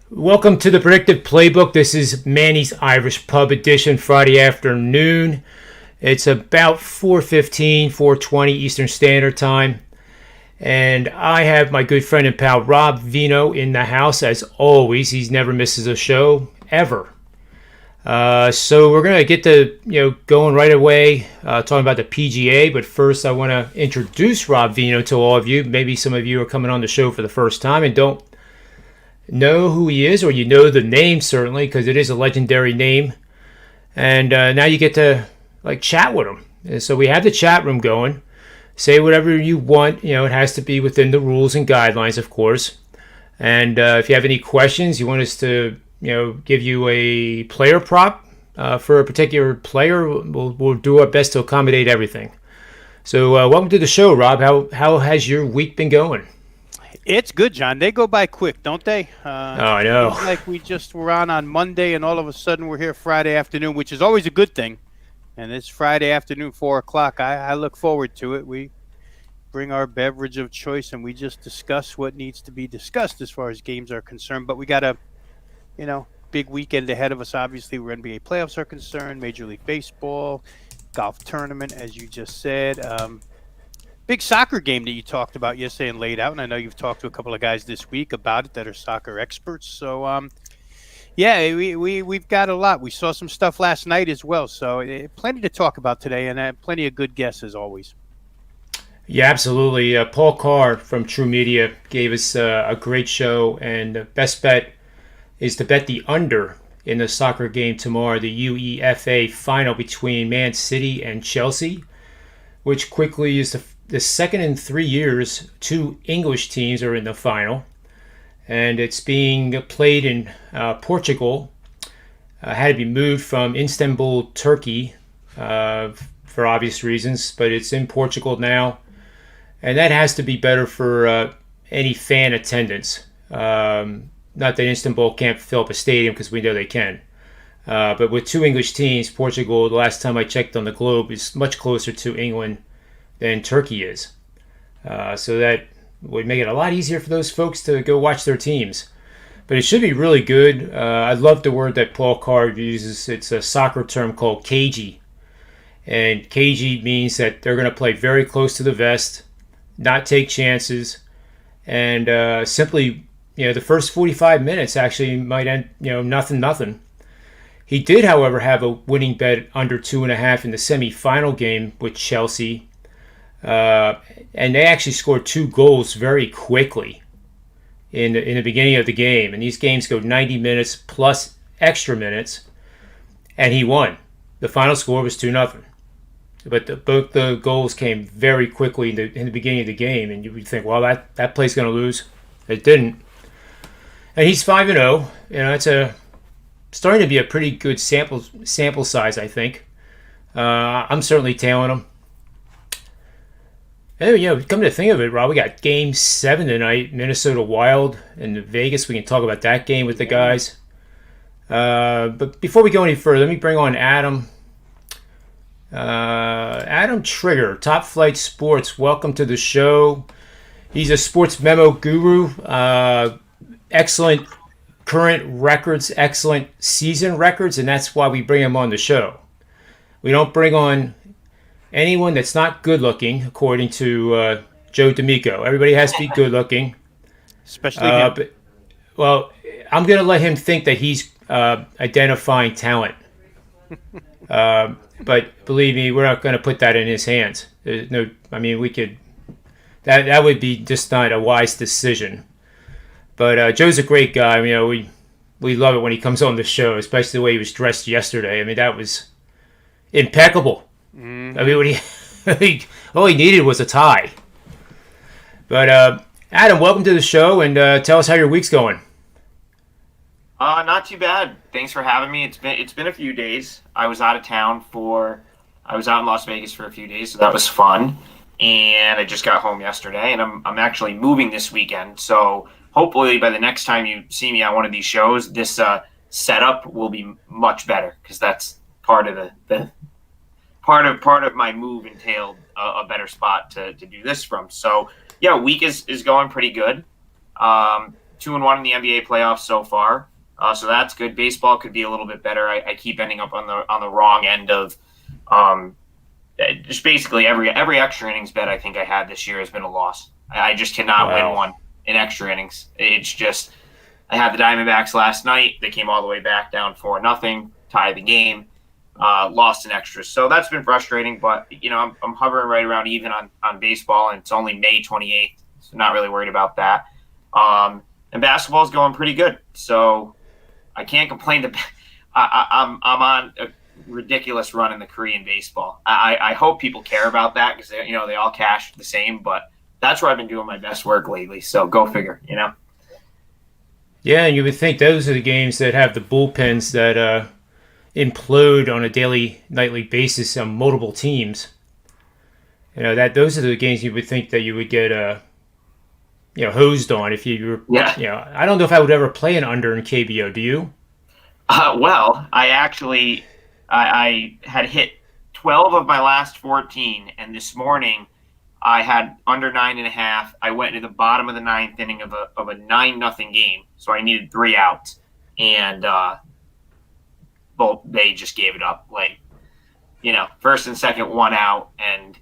Welcome to the Predictive PlayBook. This is Manny's Irish Pub Edition, Friday afternoon. It's about 4:15, 4:20 Eastern Standard Time. And I have my good friend and pal Rob Vino in the house, as always. He never misses a show, ever. So we're going to get to going right away, talking about the PGA. But first, I want to introduce Rob Vino to all of you. Maybe some of you are coming on the show for the first time and don't know who he is, or you know the name certainly, because it is a legendary name. And now you get to chat with him. And so we have the chat room going. Say whatever you want. It has to be within the rules and guidelines, of course. And if you have any questions, you want us to give you a player prop for a particular player, we'll do our best to accommodate everything. So welcome to the show, Rob. How has your week been going? It's good, John. They go by quick, don't they? I know. It's like we just were on Monday, and all of a sudden we're here Friday afternoon, which is always a good thing. And it's Friday afternoon, 4 o'clock. I look forward to it. We bring our beverage of choice, and we just discuss what needs to be discussed as far as games are concerned. But we got a, big weekend ahead of us, obviously, where NBA playoffs are concerned, Major League Baseball, golf tournament, as you just said. Big soccer game that you talked about yesterday and laid out, and I know you've talked to a couple of guys this week about it that are soccer experts. So, we've got a lot. We saw some stuff last night as well, so plenty to talk about today, and plenty of good guests as always. Yeah, absolutely. Paul Carr from True Media gave us a great show, and the best bet is to bet the under in the soccer game tomorrow, the UEFA final between Man City and Chelsea, which quickly is the second in 3 years two English teams are in the final, and it's being played in Portugal. Had to be moved from Istanbul, Turkey, for obvious reasons, but it's in Portugal now, and that has to be better for any fan attendance. Not that Istanbul can't fill up a stadium, because we know they can. But with two English teams, Portugal, the last time I checked on the globe, is much closer to England than Turkey is. So that would make it a lot easier for those folks to go watch their teams. But it should be really good. I love the word that Paul Carr uses. It's a soccer term called cagey. And cagey means that they're going to play very close to the vest, not take chances, and simply, the first 45 minutes actually might end, nothing. He did, however, have a winning bet under 2.5 in the semi-final game with Chelsea. And they actually scored 2 goals very quickly in the beginning of the game. And these games go 90 minutes plus extra minutes. And he won. The final score was 2-0. But both the goals came very quickly in the beginning of the game. And you would think, well, that play's going to lose. It didn't. And he's 5-0. It's starting to be a pretty good sample size, I think. I'm certainly tailing him. And, come to think of it, Rob, we got Game 7 tonight, Minnesota Wild and Vegas. We can talk about that game with the guys. But before we go any further, let me bring on Adam. Adam Trigger, Top Flight Sports. Welcome to the show. He's a sports memo guru. Excellent current records, excellent season records, and that's why we bring him on the show. We don't bring on anyone that's not good looking, according to Joe D'Amico. Everybody has to be good looking. Especially him. Well, I'm going to let him think that he's identifying talent. But believe me, we're not going to put that in his hands. We could. That would be just not a wise decision. But Joe's a great guy. We love it when he comes on the show, especially the way he was dressed yesterday. That was impeccable. All he needed was a tie. But Adam, welcome to the show, and tell us how your week's going. Not too bad. Thanks for having me. It's been a few days. I was out in Las Vegas for a few days, so that was fun. And I just got home yesterday, and I'm actually moving this weekend. So hopefully by the next time you see me on one of these shows, this setup will be much better, because that's part of the part of my move entailed a better spot to do this from. So yeah, week is going pretty good. 2-1 in the NBA playoffs so far. So that's good. Baseball could be a little bit better. I keep ending up on the wrong end of just basically every extra innings bet I think I had this year has been a loss. I just cannot win one in extra innings. It's just I had the Diamondbacks last night. They came all the way back down 4-0, tied the game, lost in extras. So that's been frustrating. But I'm hovering right around even on baseball, and it's only May 28th, so not really worried about that. And basketball's going pretty good, so I can't complain. I'm on a ridiculous run in the Korean baseball. I hope people care about that because they all cash the same, but that's where I've been doing my best work lately. So go figure, Yeah, and you would think those are the games that have the bullpens that implode on a daily, nightly basis on multiple teams. That those are the games you would think that you would get hosed on if you were. Yeah. I don't know if I would ever play an under in KBO. Do you? Well, I actually I had hit 12 of my last 14, and this morning I had under 9.5. I went to the bottom of the ninth inning of a 9-0 game, so I needed 3 outs, and they just gave it up. Like, first and second, 1 out, and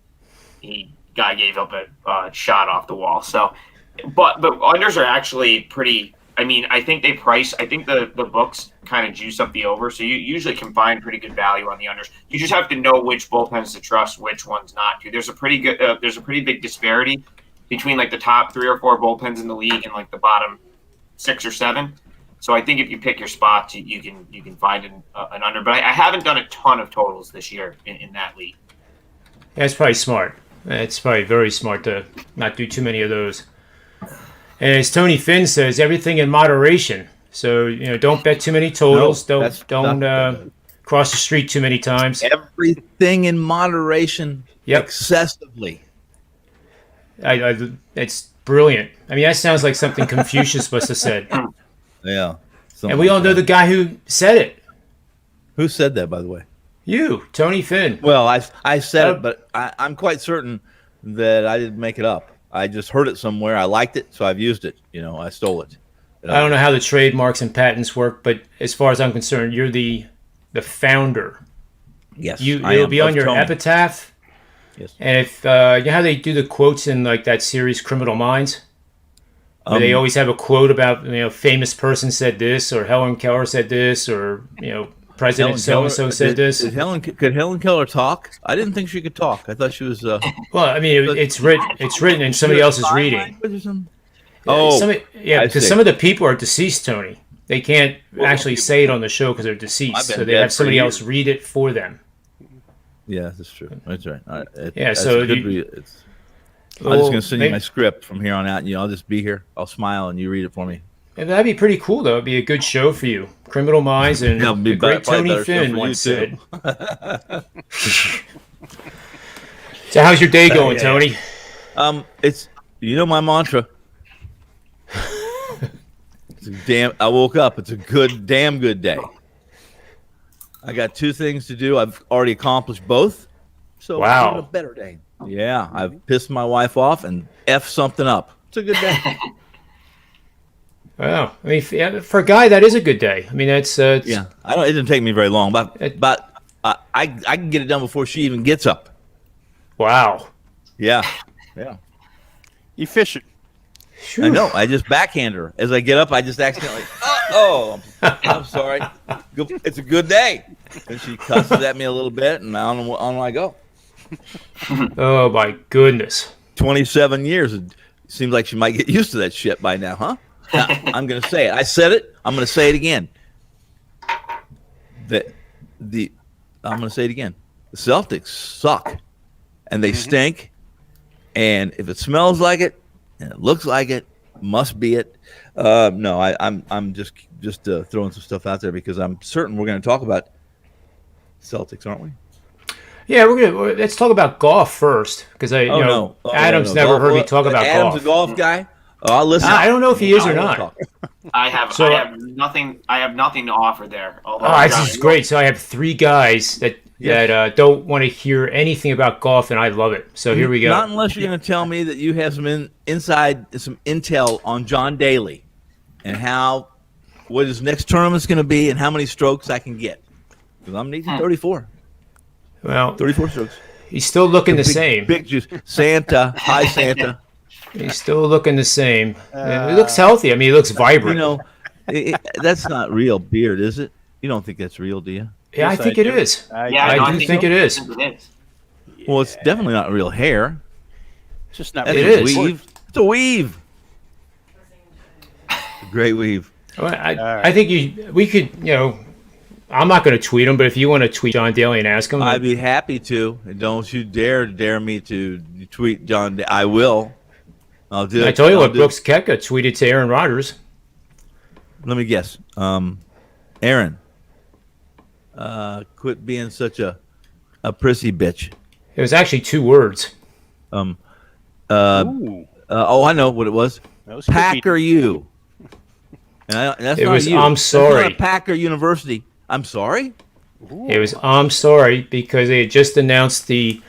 guy gave up a shot off the wall. So, but unders are actually pretty. I mean, I think the books kind of juice up the over, so you usually can find pretty good value on the unders. You just have to know which bullpens to trust, which ones not to. There's a pretty big disparity between like the top 3 or 4 bullpens in the league and like the bottom 6 or 7. So I think if you pick your spots, you can find an under. But I haven't done a ton of totals this year in that league. Yeah, it's probably smart. It's probably very smart to not do too many of those. And as Tony Finn says, everything in moderation. So don't bet too many totals. No, don't cross the street too many times. Everything in moderation. Yep. Excessively. It's brilliant. I mean, that sounds like something Confucius must have said. Yeah. And we all know the guy who said it. Who said that, by the way? You, Tony Finn. Well, I said it, but I'm quite certain that I didn't make it up. I just heard it somewhere. I liked it, so I've used it. I stole it. I don't know how the trademarks and patents work, but as far as I'm concerned, you're the founder. Yes, it'll be on your epitaph. Yes. And if you know how they do the quotes in like that series Criminal Minds, where they always have a quote about famous person said this, or Helen Keller said this, or President so and so said this. Could Helen Keller talk? I didn't think she could talk. I thought she was. Well, I mean, it's written and somebody else is reading. Because some of the people are deceased, Tony. They can't actually say it on the show because they're deceased, so they have somebody else read it for them. Yeah, that's true. That's right. I'm just going to send you my script from here on out, and I'll just be here. I'll smile, and you read it for me. And that'd be pretty cool, though. It'd be a good show for you. Criminal Minds and the great Tony Finn once said. So how's your day going, Tony? It's my mantra. I woke up. It's a damn good day. I got 2 things to do. I've already accomplished both. So wow. It's a better day. Yeah, I've pissed my wife off and F something up. It's a good day. Wow. I mean, for a guy, that is a good day. I mean, that's... yeah. It didn't take me very long, but I can get it done before she even gets up. Wow. Yeah. Efficient. Whew. I know. I just backhand her. As I get up, I just accidentally, I'm sorry. It's a good day. And she cusses at me a little bit, and on I go. Oh, my goodness. 27 years. It seems like she might get used to that shit by now, huh? Now, I'm going to say it. I said it. I'm going to say it again. I'm going to say it again. The Celtics suck, and they stink. And if it smells like it, and it looks like it, must be it. No, I'm just throwing some stuff out there because I'm certain we're going to talk about Celtics, aren't we? Yeah, let's talk about golf first because Adam's never heard me talk about golf. Adam's a golf guy. I'll listen. I don't know if he is or not. I have nothing to offer there. This is great. So I have 3 guys that don't want to hear anything about golf, and I love it. So here we go. Not unless you're going to tell me that you have some intel on John Daly. and what his next tournament's going to be, and how many strokes I can get. Because I'm needing 34. Well, 34 strokes. he's still looking the same. Big juice. Santa. Hi, Santa. He's still looking the same. He looks healthy. I mean, he looks vibrant. You know, that's not real beard, is it? You don't think that's real, do you? Yeah, I think it is. Yeah, I do think it is. It is. Well, it's definitely not real hair. It's just not. That's It a is. weave. It's a weave. A great weave. Well, I think we could, I'm not going to tweet him, but if you want to tweet John Daly and ask him. I'd be happy to. And don't you dare me to tweet John. I will. I'll do it. I tell you what, Brooks Koepka tweeted to Aaron Rodgers. Let me guess. Aaron, quit being such a prissy bitch. It was actually 2 words. Ooh, I know what it was. that was Packer you. And that's It not was, you. I'm That's sorry. not a Packer University. I'm sorry? It was, I'm sorry, because they had just announced the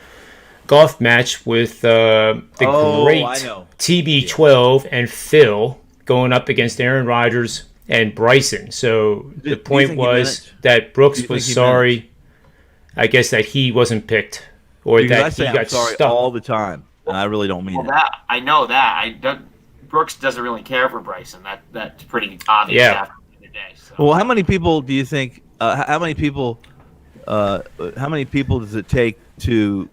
golf match with the great I know. TB12 and Phil going up against Aaron Rodgers and Bryson. So Do the you point think he was meant it? that Do Brooks you was think he meant sorry, I guess, that he wasn't picked or Because I that he say I'm got sorry stuck. all the time, and I really don't mean Well, it. I know that. Brooks doesn't really care for Bryson. That's pretty obvious Yeah. after the day. So. Well, how many people do you think? How many people does it take to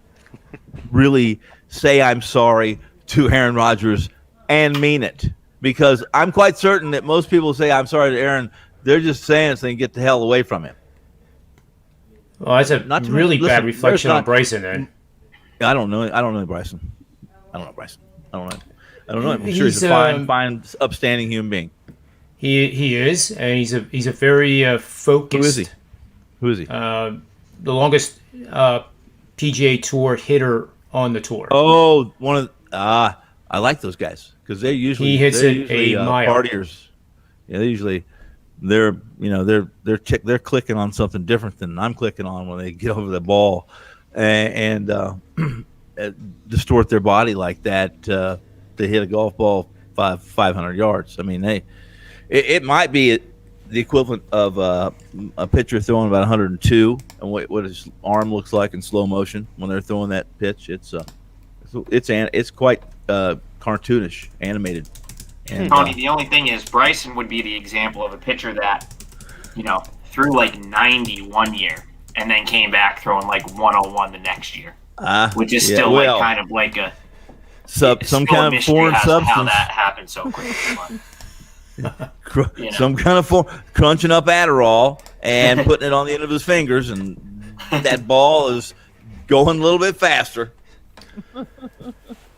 really say I'm sorry to Aaron Rodgers and mean it? Because I'm quite certain that most people say I'm sorry to Aaron, they're just saying it so they can get the hell away from him. Well, that's a Not to really mention- bad listen, reflection there's on not- Bryson then. I don't know Bryson. I don't know. I'm sure he's He's, a fine, upstanding human being. He is, and he's a very focused. Who is he? The longest PGA Tour hitter on the tour. Oh, I like those guys because they're usually He hits they're it usually, a mile. partiers. Yeah, they're clicking on something different than I'm clicking on when they get over the ball and distort their body like that to hit a golf ball 500 yards. I mean, it might be the equivalent of a pitcher throwing about 102 and what his arm looks like in slow motion when they're throwing that pitch. It's quite cartoonish, animated. And, Tony, the only thing is Bryson would be the example of a pitcher that, threw like 90 one year and then came back throwing like 101 the next year, which is still like kind of like a some kind of foreign how substance. that happened so quickly. Some kind of crunching up Adderall and putting it on the end of his fingers, and that ball is going a little bit faster.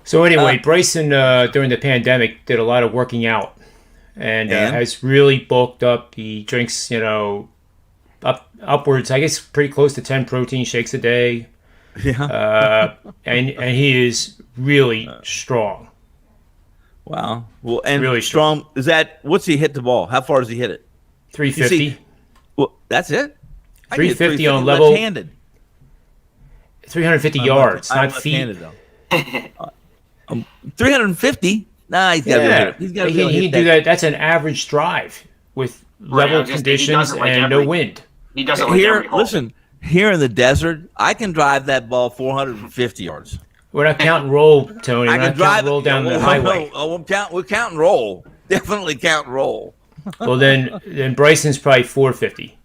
So anyway, Bryson during the pandemic did a lot of working out, and has really bulked up. He drinks, upwards, I guess, pretty close to 10 protein shakes a day. Yeah. And he is really strong. Wow. Well, and Really strong. Is that what's he hit the ball? How far does he hit it? 350. Well, that's it. I can hit 350 on level. left-handed. 350 yards, not feet. Though. 350. Nah, he's got to Yeah, hit it. He's got to be able to he hit can do that. that. That's an average drive with Right, level I was gonna say, he conditions does it like and no every- wind. He does it like every hole. Listen, here in the desert, I can drive that ball 450 yards. We're not counting roll, Tony. I We're can not drive counting roll down the no, highway. we'll count and roll. Definitely count and roll. Well, then Bryson's probably 450.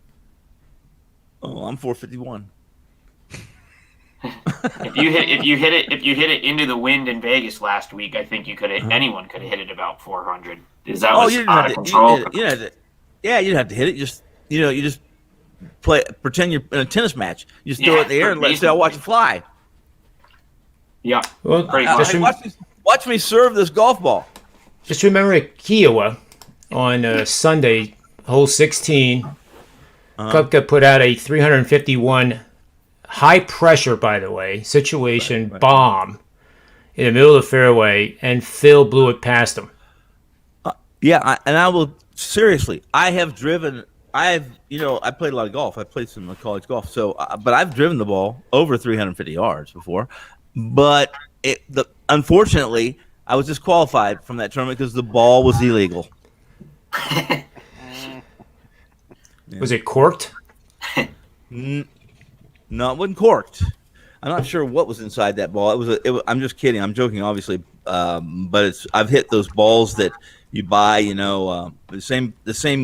Oh, I'm 451. If you hit it into the wind in Vegas last week, I think anyone could have hit it about 400. Is that was you didn't out have of to. control? You didn't have to. Yeah, you didn't have to hit it. You just pretend you're in a tennis match. You just throw it in the air and say, "I'll watch it fly." Yeah. Well, Pretty just, much. Watch me serve this golf ball. just remember at Kiowa on Sunday, hole 16, Koepka put out a 351 high pressure, by the way, situation bomb in the middle of the fairway, and Phil blew it past him. Yeah, and I will seriously. I have driven. I played a lot of golf. I played some college golf. So, but I've driven the ball over 350 yards before. But unfortunately, I was disqualified from that tournament because the ball was illegal. Was it corked? No, it wasn't corked. I'm not sure what was inside that ball. I'm just kidding. I'm joking, obviously. But I've hit those balls that you buy. The same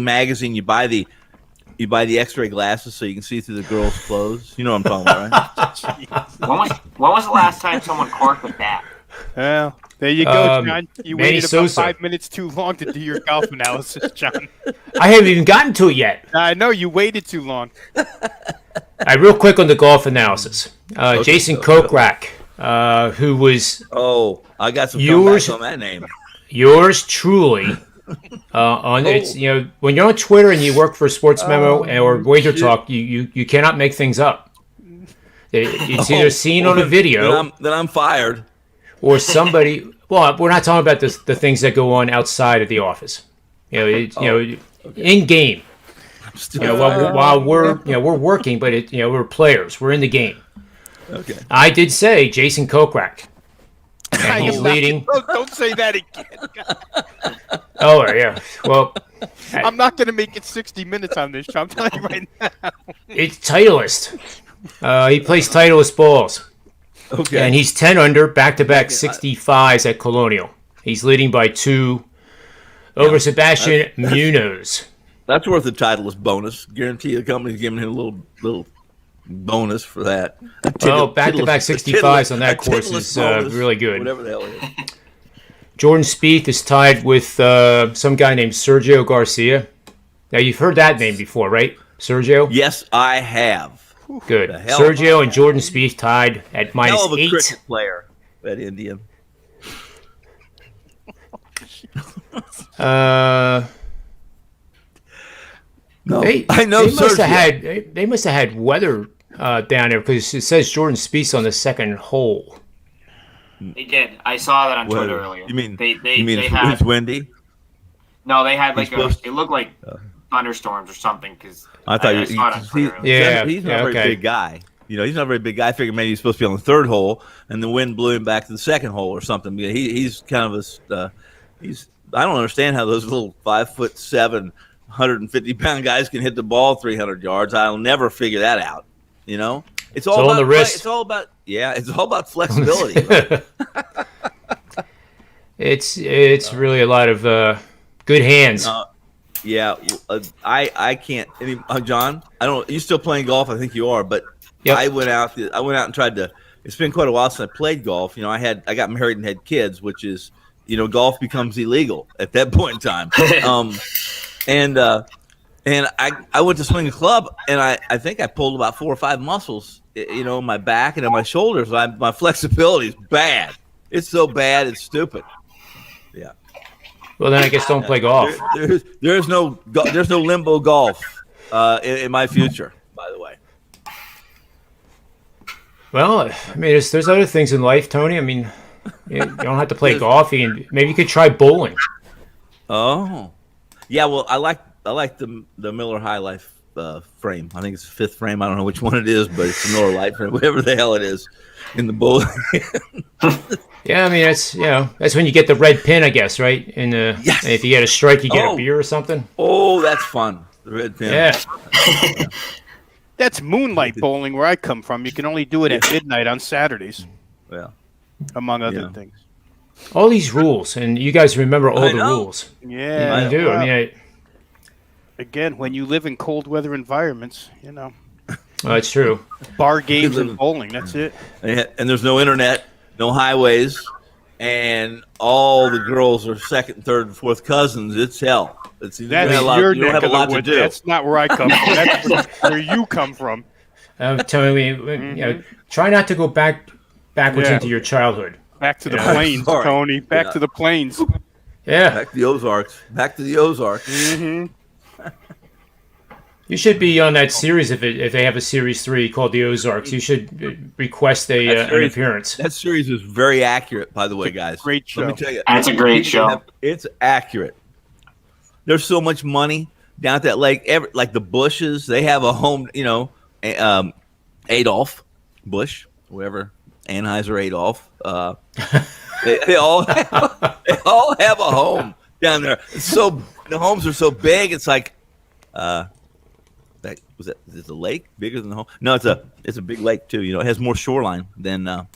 magazine you buy the X-ray glasses so you can see through the girls' clothes. You know what I'm talking about, right? When was the last time someone corked with that? Well, there you go, John. You Manny waited about Sosa. 5 minutes too long to do your golf analysis, John. I haven't even gotten to it yet. I know you waited too long. All right, real quick on the golf analysis. Jason Kokrak, who was Oh, I got some Yours- comebacks on that name. yours truly. It's when you're on Twitter and you work for Sports Memo or Wager Talk, you cannot make things up. It's either seen on a video Then I'm fired. or somebody. Well, we're not talking about the things that go on outside of the office. In game. While we're working, but we're players. We're in the game. Okay. I did say Jason Kokrak. And he's leading. Don't say that again. Oh, yeah. Well, I'm not going to make it 60 minutes on this, John. I'm telling you right now. it's Titleist. He plays Titleist balls. Okay. And he's 10 under, back-to-back 65s at Colonial. He's leading by 2 over Sebastian Munoz. That's worth a Titleist bonus. Guarantee the company's giving him a little bonus for that. Well, back-to-back 65s on that course is really good. Whatever the hell it is. Jordan Spieth is tied with some guy named Sergio Garcia. Now, you've heard that name before, right? Sergio? Yes, I have. Good. The hell Sergio and Jordan Spieth tied at Hell of a -8. cricket player, that Indian. No, I know. They must have had weather down there because it says Jordan Spieth on the second hole. They did. I saw that on Twitter Weather. earlier. You mean they had it's windy? no, they had like supposed it looked like thunderstorms or something because I thought saw it on Twitter earlier. Yeah, he's not a very okay. big guy. He's not a very big guy. I figured maybe he's supposed to be on the third hole, and the wind blew him back to the second hole or something. He's kind of I don't understand how those little 5'7", 150-pound guys can hit the ball 300 yards. I'll never figure that out. It's all on about the wrist. It's all about flexibility. Right? It's really a lot of good hands. I can't. John, I don't. You still playing golf? I think you are. But Yep. I went out and tried to. It's been quite a while since I played golf. I got married and had kids, which is, golf becomes illegal at that point in time. And I went to swing a club, and I think I pulled about 4 or 5 muscles, in my back and in my shoulders. My flexibility is bad. It's so bad, it's stupid. Yeah. Well, then I guess don't play golf. There's no limbo golf in my future, by the way. Well, I mean, there's other things in life, Tony. I mean, you don't have to play golf. Maybe you could try bowling. Oh, yeah. Well, I like the Miller High Life frame. I think it's the 5th frame. I don't know which one it is, but it's the Miller Lite frame, whatever the hell it is, in the bowling. Yeah, I mean, that's when you get the red pin, I guess, right? And Yes. if you get a strike, you get a beer or something. Oh, that's fun. The red pin. Yeah. That's moonlight bowling where I come from. You can only do it at midnight on Saturdays, Well, among other Yeah. things. All these rules, and you guys remember all I the know. rules. Yeah, I do. well, I mean, again, when you live in cold weather environments, well, it's true. bar games and bowling. That's it. and there's no internet, no highways, and all the girls are second, third, and fourth cousins. It's hell. That's you don't have a lot- your you don't neck have a of the lot to woods. do. That's not where I come from. That's where you come from. Tell me, try not to go backwards Yeah. into your childhood. Back to the Yeah. plains, Sorry. Tony. Back Yeah. to the plains. Yeah, Back to the Ozarks. Mm-hmm. you should be on that series if they have a series 3 called the Ozarks. You should request an appearance. That series is very accurate, by the way, guys. Great show. Let me tell you, That's a great show. It's accurate. There's so much money down at that lake. Like the Bushes, they have a home. Adolf Bush, whoever, Anheuser Adolf. They all have a home down there. It's so the homes are so big. It's like, is it a lake bigger than the home? No, it's a big lake too. You know, it has more shoreline than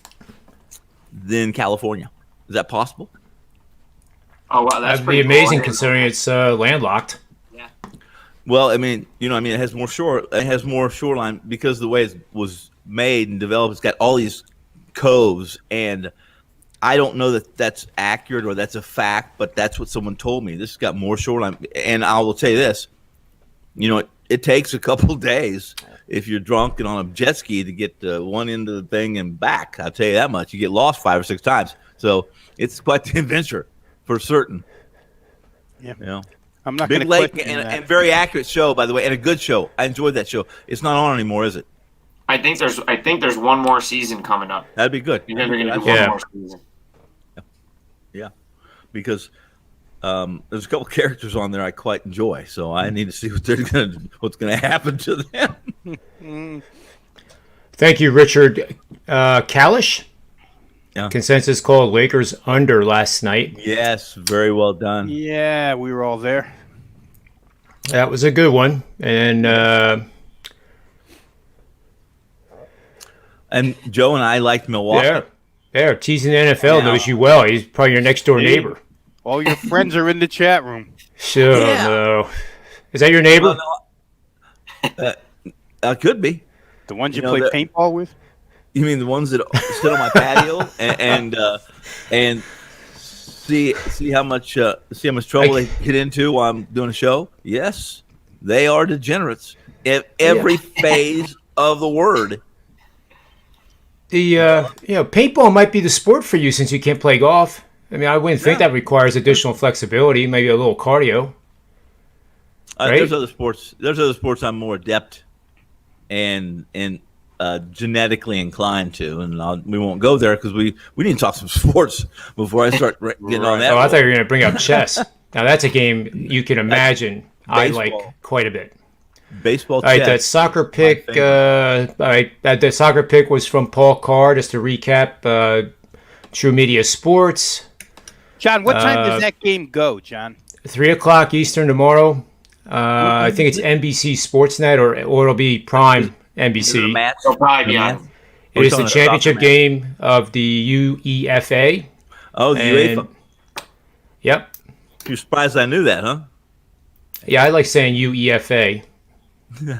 California. Is that possible? Oh wow, that's That'd be pretty amazing cool. considering it's landlocked. Yeah. Well, I mean, it has more shoreline because the way it was made and developed. It's got all these coves, and I don't know that that's accurate or that's a fact, but that's what someone told me. This has got more shoreline, and I will tell you this: it takes a couple days if you're drunk and on a jet ski to get one end of the thing and back. I'll tell you that much. You get lost 5 or 6 times, so it's quite the adventure for certain. Yeah. I'm not Big going to lake and very accurate show, by the way, and a good show. I enjoyed that show. It's not on anymore, is it? I think there's one more season coming up. That'd be good. You're never going to do Yeah. one more season. Yeah, because there's a couple characters on there I quite enjoy, so I need to see what's going to happen to them. Thank you, Richard. Kalish? Yeah. Consensus called Lakers under last night. Yes, very well done. Yeah, we were all there. That was a good one. And And Joe and I liked Milwaukee. teasing the NFL knows you well. He's probably your next door neighbor. All your friends are in the chat room. Sure, Yeah. no. Is that your neighbor? Could be. The ones you You know, play the- paintball with? You mean the ones that sit on my patio and see how much trouble they get into while I'm doing a show? Yes, they are degenerates in every phase of the word. The paintball might be the sport for you since you can't play golf. I mean, I wouldn't think that requires additional flexibility, maybe a little cardio. Right? There's other sports. There's other sports I'm more adept and genetically inclined to, and we won't go there because we need to talk some sports before I start getting on that. Oh, I thought you were going to bring up chess. Now that's a game you can imagine I like baseball. quite a bit. Baseball. All right, chess. that soccer pick. The soccer pick was from Paul Carr. Just to recap, True Media Sports. John, what time does that game go, John? 3:00 Eastern tomorrow. I think it's NBC Sportsnet or it'll be Prime Is it a NBC. match? They'll probably be A on. match? It is We're the talking about championship soccer match. game of the UEFA. Oh, the And- UEFA. Yep. You're surprised I knew that, huh? Yeah, I like saying UEFA.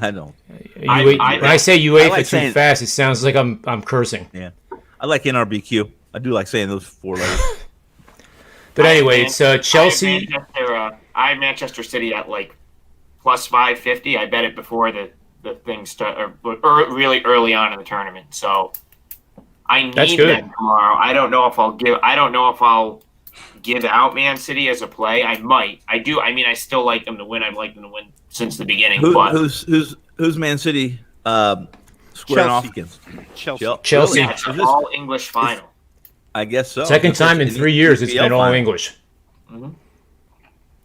I don't. When I I say UEFA like too saying- fast, it sounds like I'm cursing. Yeah, I like NRBQ. I do like saying those 4 letters. But anyway, it's Chelsea. I have Manchester City at like plus 550. I bet it before the thing start or really early on in the tournament. So I That's need good. that tomorrow. I don't know if I'll give out Man City as a play. I might. I do. I mean, I still like them to win. I've liked them to win since the beginning. But Who's Man City squaring off against? Chelsea. Chelsea. yeah, it's Is an this- all English final. I guess so. Second time in 3 years it's been all final. English. Mhm.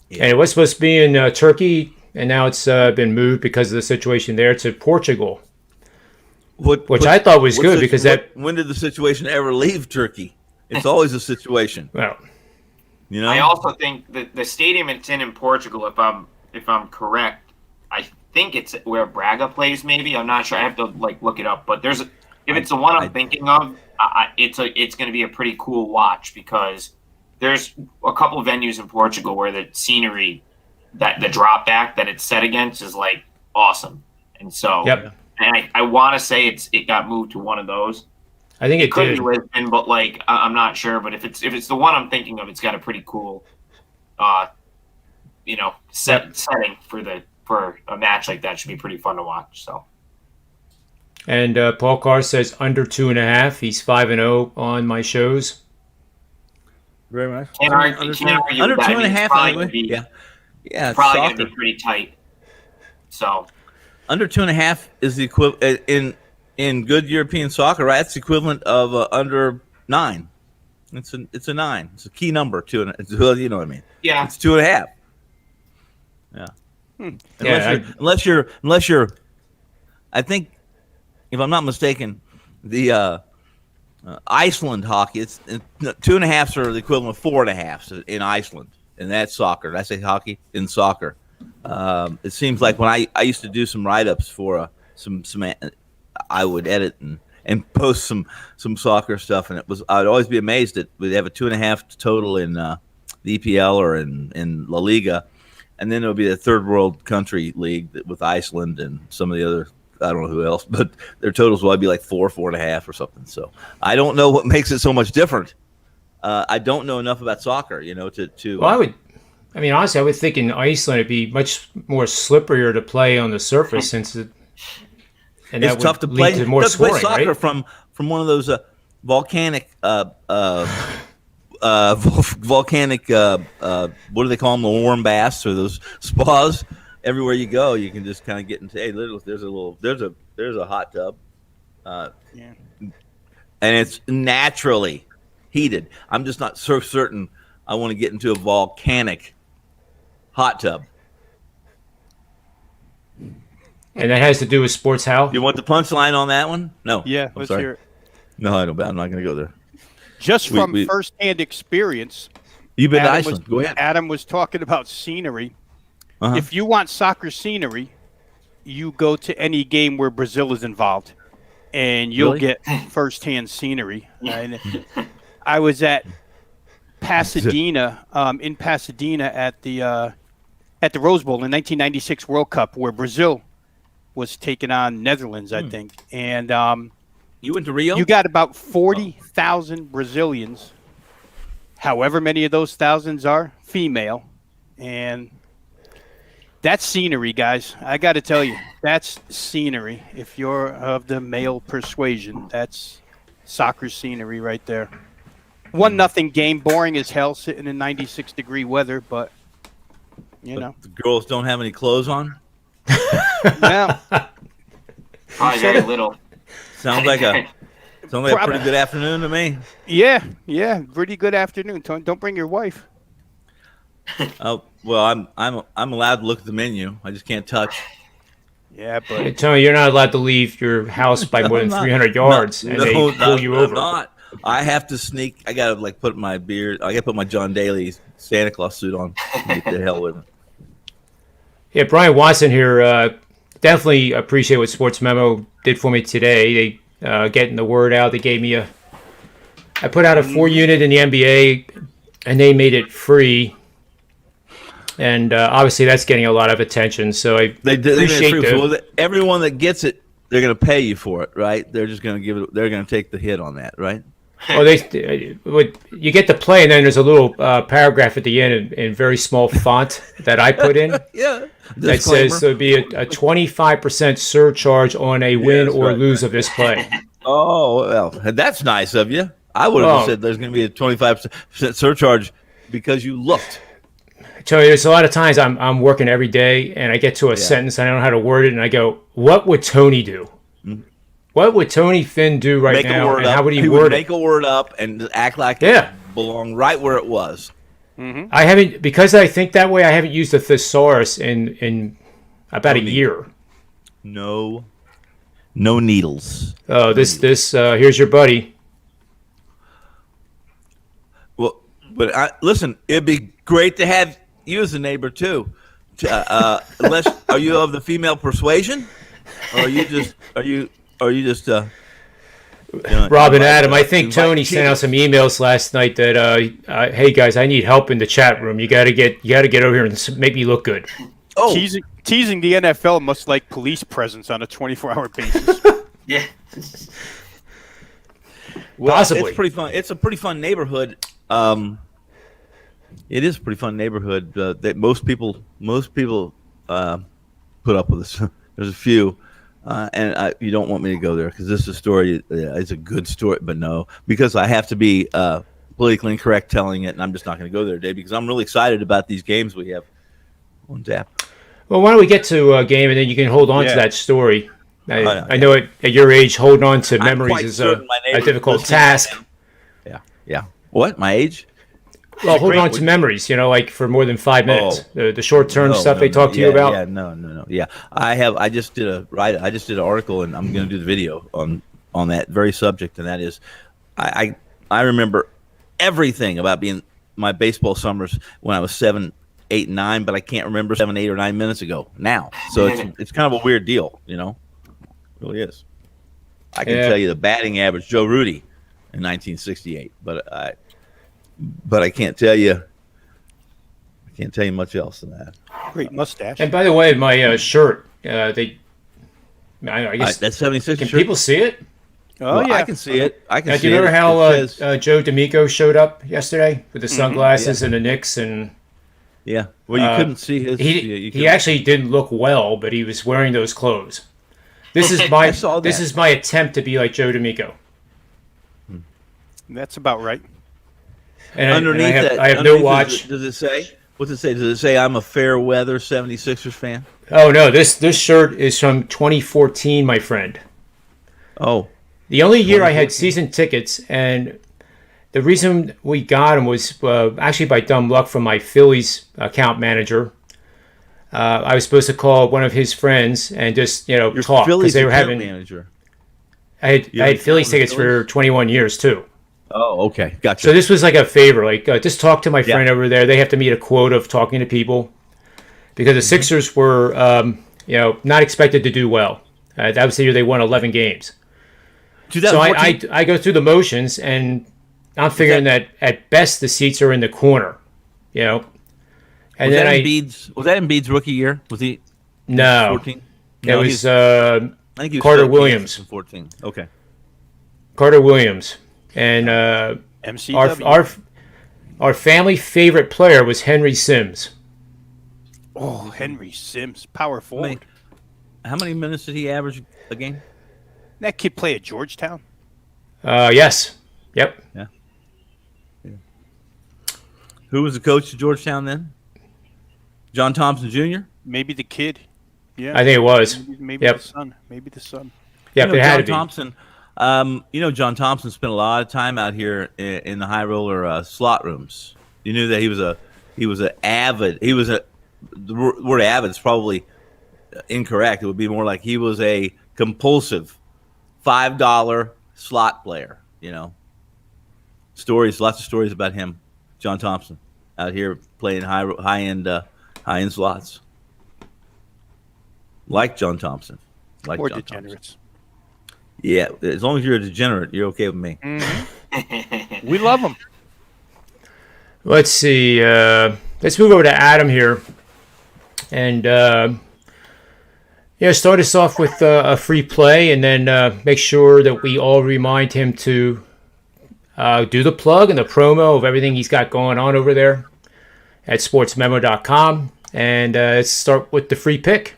Yeah. And it was supposed to be in Turkey, and now it's been moved because of the situation there to Portugal, which I thought was good because when did the situation ever leave Turkey? It's always a situation, well, you know. I also think that the stadium it's in Portugal, if I'm correct, I think it's where Braga plays. Maybe I'm not sure. I have to look it up. But if it's the one I'm thinking of, it's going to be a pretty cool watch because there's a couple of venues in Portugal where the scenery, that the drop back that it's set against is like awesome, and so yep, and I want to say it got moved to one of those. I think it Could did. be Lisbon, but I'm not sure. But if it's the one I'm thinking of, it's got a pretty cool, setting for a match like that. Should be pretty fun to watch. So And Paul Carr says under 2.5. He's 5-0 on my shows. Very much. can't argue with Under that. 2.5 It's probably anyway. gonna be- Yeah, it's probably going to soccer. be pretty tight. So Under 2.5 is the equivalent in good European soccer, right? It's the equivalent of under 9. It's a 9. It's a key number. 2. Well, you know what I mean. yeah, It's 2.5. Yeah. Unless you're, I think, if I'm not mistaken, the Iceland hockey, it's 2.5s are the equivalent of 4.5s in Iceland. and that's soccer. Did I say hockey? In soccer. It seems like when I used to do some write-ups for some I would edit and post some soccer stuff, and I'd always be amazed that we'd have a 2.5 total in the EPL or in La Liga, and then there would be a third world country league with Iceland and some of the other, I don't know who else, but their totals will be like 4.5 or something. So I don't know what makes it so much different. I don't know enough about soccer, to. Well, honestly, I would think in Iceland it'd be much more slipperier to play on the surface It's tough to play. To more scoring, play soccer right? from one of those volcanic volcanic what do they call them, the warm baths or those spas. Everywhere you go, you can just kind of get into. Hey, there's a hot tub, and it's naturally heated. I'm just not so certain I want to get into a volcanic hot tub. And that has to do with sports how? You want the punchline on that one? No. Yeah, I'm let's sorry. hear it. No, I don't. I'm not going to go there. Just from firsthand experience, You've been to Iceland. Go ahead. Adam was talking about scenery. Uh-huh. If you want soccer scenery, you go to any game where Brazil is involved, and you'll Really? get firsthand scenery. And I was at Pasadena, in Pasadena at the Rose Bowl in 1996 World Cup, where Brazil was taking on Netherlands, I think. And You went to Rio? you got about 40,000 Brazilians. However many of those thousands are female, and that's scenery, guys. I got to tell you, that's scenery. If you're of the male persuasion, that's soccer scenery right there. 1-0 game, boring as hell, sitting in 96-degree weather, but The girls don't have any clothes on? Well, Probably very little. Sounds like a pretty good afternoon to me. yeah, pretty good afternoon. Don't bring your wife. Well, I'm allowed to look at the menu. I just can't touch. Yeah, Hey, but Tony, you're not allowed to leave your house by more than 300 yards, and they pull you over. I'm not. I have to sneak. I gotta put my beard. I gotta put my John Daly Santa Claus suit on. And get the hell with it. Yeah, Brian Watson here. Definitely appreciate what Sports Memo did for me today. They getting the word out. They gave me I put out a 4-unit in the NBA, and they made it free. And obviously, that's getting a lot of attention. So I appreciate it. Everyone that gets it, they're going to pay you for it, right? They're just going to give it. They're going to take the hit on that, right? Well, you get to play, and then there's a little paragraph at the end in very small font that I put in. Yeah. That says there'll be a 25% surcharge on a win or lose of this play. Oh, well, that's nice of you. I would have said there's going to be a 25% surcharge because you looked. Tony, there's a lot of times I'm working every day, and I get to a sentence, and I don't know how to word it, and I go, what would Tony do? Mm-hmm. What would Tony Finn do right now, and how would he word it? Make a word up and act like it belonged right where it was. Mm-hmm. I haven't, because I think that way, I haven't used a thesaurus in about a year. No needles. Oh, this here's your buddy. Well, but listen, it'd be great to have you as a neighbor too. Unless, are you of the female persuasion, or are you just Rob and Adam, I think Tony sent out some emails last night that hey guys, I need help in the chat room. You gotta get over here and make me look good. Oh, teasing the NFL must like police presence on a 24-hour basis. Yeah. well, possibly. It's pretty fun. It's a pretty fun neighborhood. It is a pretty fun neighborhood that most people put up with this. There's a few. And you don't want me to go there because this is a story. It's a good story, but no, because I have to be politically incorrect telling it, and I'm just not going to go there today because I'm really excited about these games we have on tap. Well, why don't we get to a game, and then you can hold on to that story. I know at your age, holding on to memories is a difficult task. Yeah. What? My age? Well, hold on to memories, like for more than 5 minutes. The short-term stuff they talk to you about. Yeah, no. Yeah, I just did an article, and I'm going to do the video on that very subject, and that is, I remember everything about being my baseball summers when I was 7, 8, and 9, but I can't remember 7, 8, or 9 minutes ago now. So it's kind of a weird deal, you know. It really is. I can tell you the batting average, Joe Rudy, in 1968, but I can't tell you. I can't tell you much else than that. Great mustache. And by the way, my shirt, I guess that's 76. Can shirt? people see it? Oh, Well, yeah. I can see it. I can Now, see do you remember it. how It says- Joe D'Amico showed up yesterday with the sunglasses and the Knicks? And yeah. Well, you couldn't see his. he couldn't- actually didn't look well, but he was wearing those clothes. This is I saw this that. is my attempt to be like Joe D'Amico. That's about right. And underneath I have, that, I have underneath no watch. Does it say? What's it say? Does it say I'm a fair weather 76ers fan? Oh no, this shirt is from 2014, my friend. Oh, The only year I had season tickets, and the reason we got them was actually by dumb luck from my Phillies account manager. I was supposed to call one of his friends and just your talk Phillies because they were account having. manager. I had account Phillies with the tickets for 21 years too. Oh, okay, gotcha. So this was like a favor, like just talk to my Yeah. friend over there. They have to meet a quota of talking to people because the Sixers were, not expected to do well. That was the year they won 11 games. So 2014. I go through the motions, and I'm figuring that at best the seats are in the corner, And was then that Embiid's rookie year? Was he? no, 14. it No, was I think he was Carter still Williams. in 14. Okay. Carter Williams, and MCW. our family favorite player was Henry Sims. Oh, Henry Sims, power forward. How many minutes did he average a game? That kid play at Georgetown? Yes, yep. Who was the coach at Georgetown then? John Thompson Jr. Maybe the kid. Yeah. I think it was. Maybe Yep. the son. Maybe the son. Yep, it had to John be. Thompson. John Thompson spent a lot of time out here in the high roller slot rooms. You knew that he was the word avid is probably incorrect. It would be more like he was a compulsive $5 slot player. Lots of stories about him, John Thompson, out here playing high end slots. Like John Thompson. Or John degenerates. Thompson. Yeah, as long as you're a degenerate, you're okay with me. We love them. Let's see. Let's move over to Adam here, and start us off with a free play, and then make sure that we all remind him to do the plug and the promo of everything he's got going on over there at sportsmemo.com, and let's start with the free pick.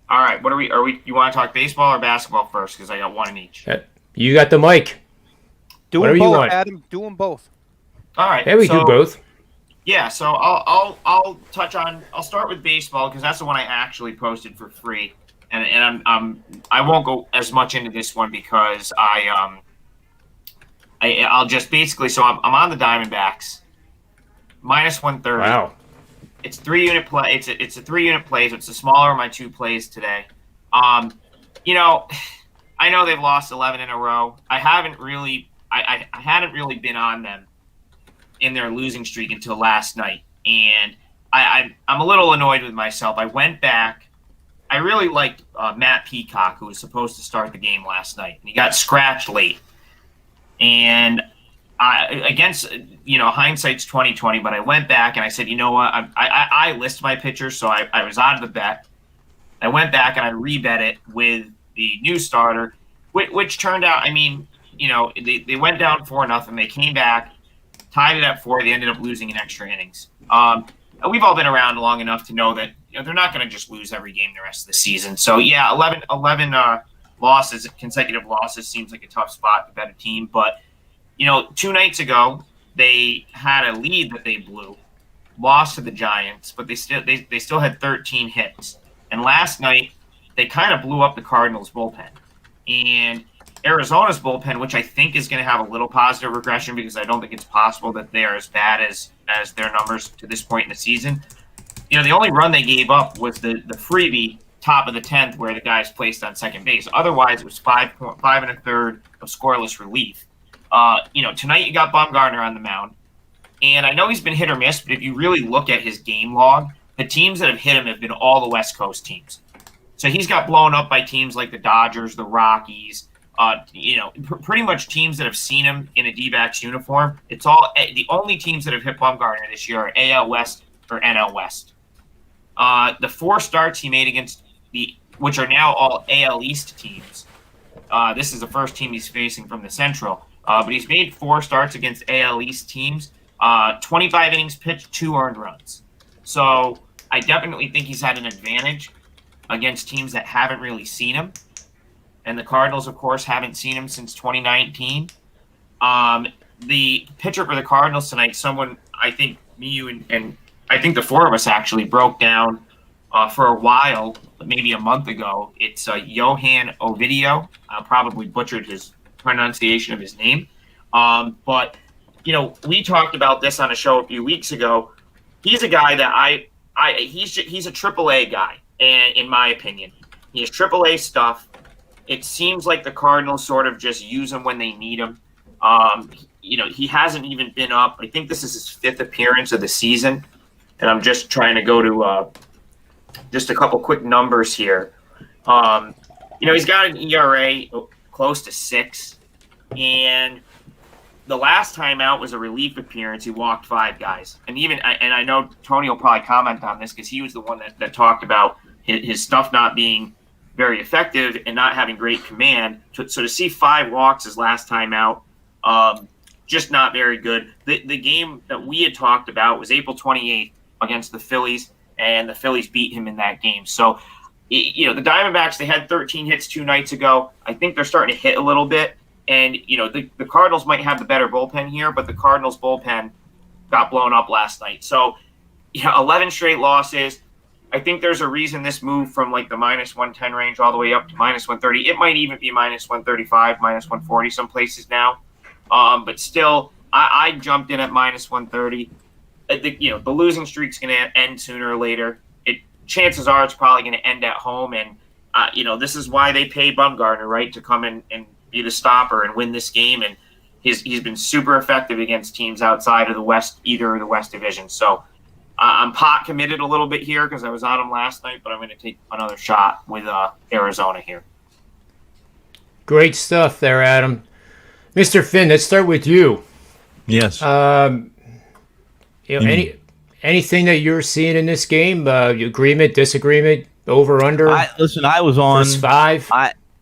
All right, what are we? You want to talk baseball or basketball first? Because I got one in each. You got the mic. Do Whatever them you both, want. Adam. Do them both. All right. Yeah, we do both. Yeah, so I'll touch on. I'll start with baseball because that's the one I actually posted for free, and I won't go as much into this one because I'll just basically. So I'm on the Diamondbacks, minus 130. Wow. It's 3-unit play. It's a 3-unit play, so it's the smaller of my 2 plays today. I know they've lost 11 in a row. I hadn't really been on them in their losing streak until last night, and I'm a little annoyed with myself. I went back. I really liked Matt Peacock, who was supposed to start the game last night, and he got scratched late. And hindsight's 20/20, but I went back and I said, you know what? I list my pitchers, so I was out of the bet. I went back and I rebet it with the new starter, which turned out. They went down 4-0. They came back, tied it at 4. They ended up losing in extra innings. We've all been around long enough to know that they're not going to just lose every game the rest of the season. So yeah, 11 losses, consecutive losses seems like a tough spot to bet a team, but. 2 nights ago, they had a lead that they blew, lost to the Giants, but they still had 13 hits. And last night, they kind of blew up the Cardinals' bullpen. And Arizona's bullpen, which I think is going to have a little positive regression because I don't think it's possible that they are as bad as their numbers to this point in the season. The only run they gave up was the freebie top of the 10th where the guy's placed on second base. Otherwise, it was 5 1/3 of scoreless relief. Tonight you got Baumgartner on the mound. And I know he's been hit or miss, but if you really look at his game log, the teams that have hit him have been all the West Coast teams. So he's got blown up by teams like the Dodgers, the Rockies, pretty much teams that have seen him in a D-backs uniform. It's all the only teams that have hit Bumgarner this year are AL West or NL West. The 4 starts he made against which are now all AL East teams. This is the first team he's facing from the Central. But he's made 4 starts against AL East teams. 25 innings pitched, 2 earned runs. So I definitely think he's had an advantage against teams that haven't really seen him. And the Cardinals, of course, haven't seen him since 2019. The pitcher for the Cardinals tonight, someone I think me, you, and I think the 4 of us actually broke down for a while, maybe a month ago. It's Johan Ovidio. I probably butchered his pronunciation of his name. But, we talked about this on a show a few weeks ago. He's a guy that he's a AAA guy, and in my opinion. He has AAA stuff. It seems like the Cardinals sort of just use him when they need him. He hasn't even been up. I think this is his 5th appearance of the season. And I'm just trying to go to just a couple quick numbers here. He's got an ERA close to 6. And the last time out was a relief appearance. He walked 5 guys. And I know Tony will probably comment on this because he was the one that talked about his stuff not being very effective and not having great command. So to see 5 walks his last time out, just not very good. The game that we had talked about was April 28th against the Phillies, and the Phillies beat him in that game. So, the Diamondbacks, they had 13 hits 2 nights ago. I think they're starting to hit a little bit. And, the Cardinals might have the better bullpen here, but the Cardinals bullpen got blown up last night. So, 11 straight losses. I think there's a reason this moved from like the -110 range all the way up to -130. It might even be -135, -140 some places now. But still, I jumped in at -130. The losing streak's going to end sooner or later. Chances are it's probably going to end at home. And, this is why they pay Bumgarner, right, to come in and be the stopper and win this game. And he's been super effective against teams outside of the West, either of the West division. So I'm pot committed a little bit here because I was on him last night, but I'm going to take another shot with Arizona here. Great stuff there, Adam. Mr. Finn, let's start with you. Yes. Anything that you're seeing in this game? Agreement, disagreement, over, under? I was on first 5.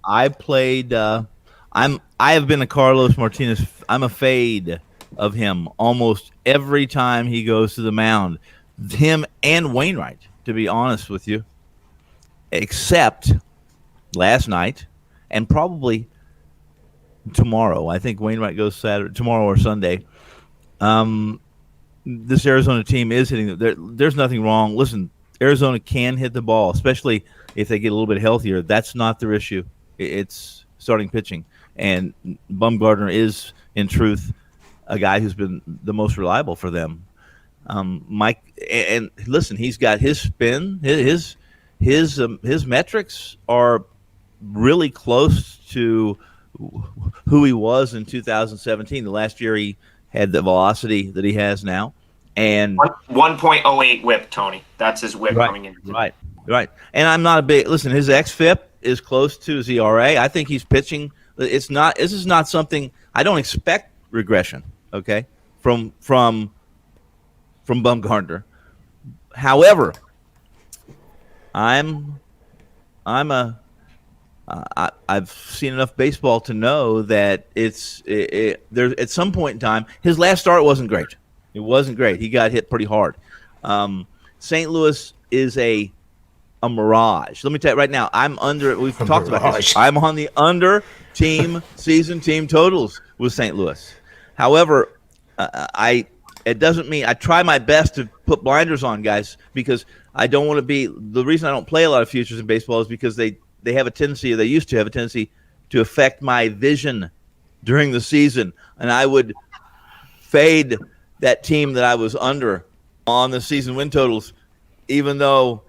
I played. I have been a Carlos Martinez. I'm a fade of him almost every time he goes to the mound. Him and Wainwright, to be honest with you, except last night and probably tomorrow. I think Wainwright goes tomorrow or Sunday. This Arizona team is hitting. There's nothing wrong. Listen, Arizona can hit the ball, especially if they get a little bit healthier. That's not their issue. It's starting pitching. And Bumgarner is, in truth, a guy who's been the most reliable for them. Mike, and listen, he's got his spin. His metrics are really close to who he was in 2017. The last year he had the velocity that he has now, and 1.08 whip, Tony. That's his whip coming in. Right. And I'm not a big listen. His xFIP is close to his ERA. I think he's pitching. It's not. This is not something. I don't expect regression. Okay, from Bumgarner. However, I've seen enough baseball to know that there at some point in time, his last start wasn't great. It wasn't great. He got hit pretty hard. St. Louis is a mirage. Let me tell you right now, I'm under. We've talked about this. I'm on the under season team totals with St. Louis. However, it doesn't mean I try my best to put blinders on, guys, because I don't want to be. The reason I don't play a lot of futures in baseball is because they have a tendency, or they used to have a tendency, to affect my vision during the season, and I would fade that team that I was under on the season win totals, even though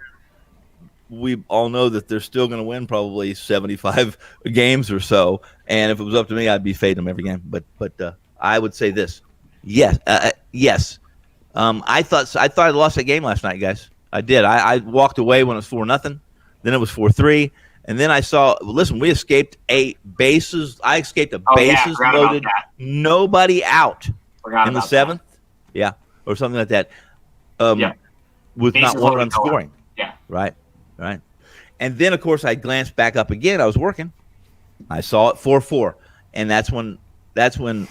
we all know that they're still going to win probably 75 games or so. And if it was up to me, I'd be fading them every game. But I would say this: Yes, yes. I thought I lost that game last night, guys. I did. I walked away when it was 4-0. Then it was 4-3, and then I saw. Listen, we escaped bases. I escaped a bases loaded, nobody out in the seventh. Yeah, or something like that. With bases not one run scoring. Yeah. Right. And then, of course, I glanced back up again. I was working. I saw it 4-4, and that's when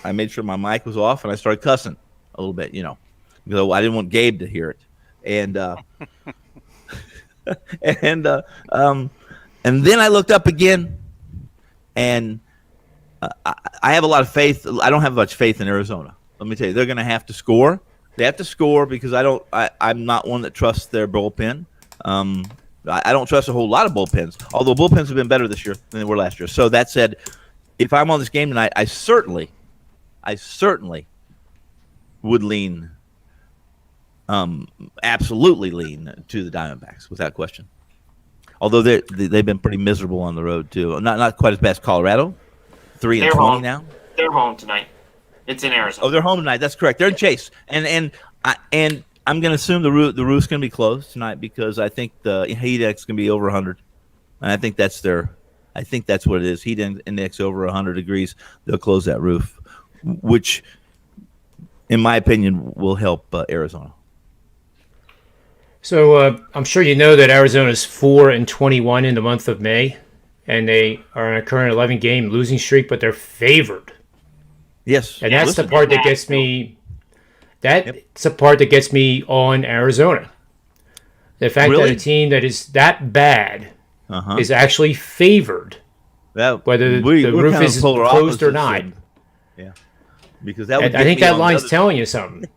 I made sure my mic was off and I started cussing a little bit, because I didn't want Gabe to hear it. And and then I looked up again, and I have a lot of faith. I don't have much faith in Arizona. Let me tell you, they're going to have to score. They have to score because I'm not one that trusts their bullpen. I don't trust a whole lot of bullpens, although bullpens have been better this year than they were last year. So that said, if I'm on this game tonight, I certainly would lean, absolutely lean to the Diamondbacks without question. Although they've been pretty miserable on the road too. Not quite as bad as Colorado, 3-20 now. They're home tonight. It's in Arizona. Oh, they're home tonight. That's correct. They're in Chase, and I'm going to assume the roof's going to be closed tonight because I think the heat index is going to be over 100, and I think that's what it is. Heat index over 100 degrees. They'll close that roof, which, in my opinion, will help Arizona. So I'm sure you know that Arizona is 4-21 in the month of May, and they are on a current 11-game losing streak, but they're favored. Yes, and that's the part that gets me. That's the part that gets me on Arizona. The fact that a team that is that bad is actually favored, whether the roof is closed or not. Yeah, because that. I think that line's telling you something.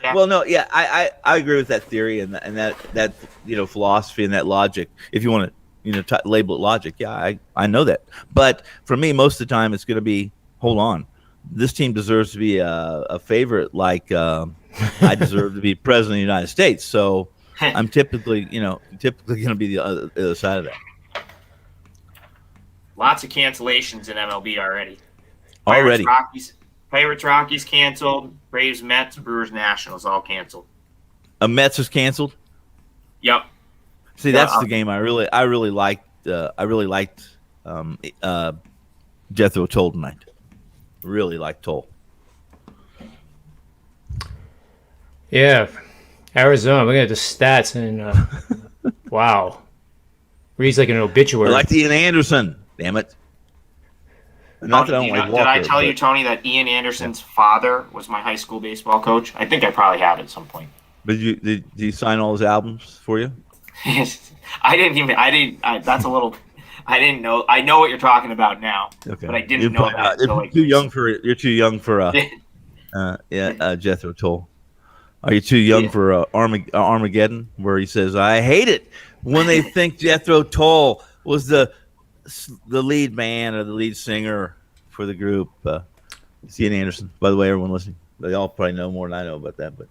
Yeah. Well, no, yeah, I agree with that theory and that philosophy and that logic. If you want to label it logic, yeah, I know that. But for me, most of the time, it's going to be hold on. This team deserves to be a favorite, like I deserve to be president of the United States. So I'm typically going to be the other side of that. Lots of cancellations in MLB already. Pirates Rockies canceled. Braves Mets, Brewers Nationals all canceled. Mets is canceled. Yep. See, that's the game I really liked. Jethro Tull tonight. Really like Tull. Yeah, Arizona. Looking at the stats, and wow, reads like an obituary. I like Ian Anderson. Damn it! Not that I don't like Walker. Did I tell you, Tony, that Ian Anderson's father was my high school baseball coach? I think I probably have at some point. Did you sign all his albums for you? I didn't. That's a little. I didn't know. I know what you're talking about now, but I didn't know that. You're too young for Jethro Tull. Are you too young for Armageddon, where he says, "I hate it when they think Jethro Tull was the lead man or the lead singer for the group." It's Ian Anderson. By the way, everyone listening, they all probably know more than I know about that. But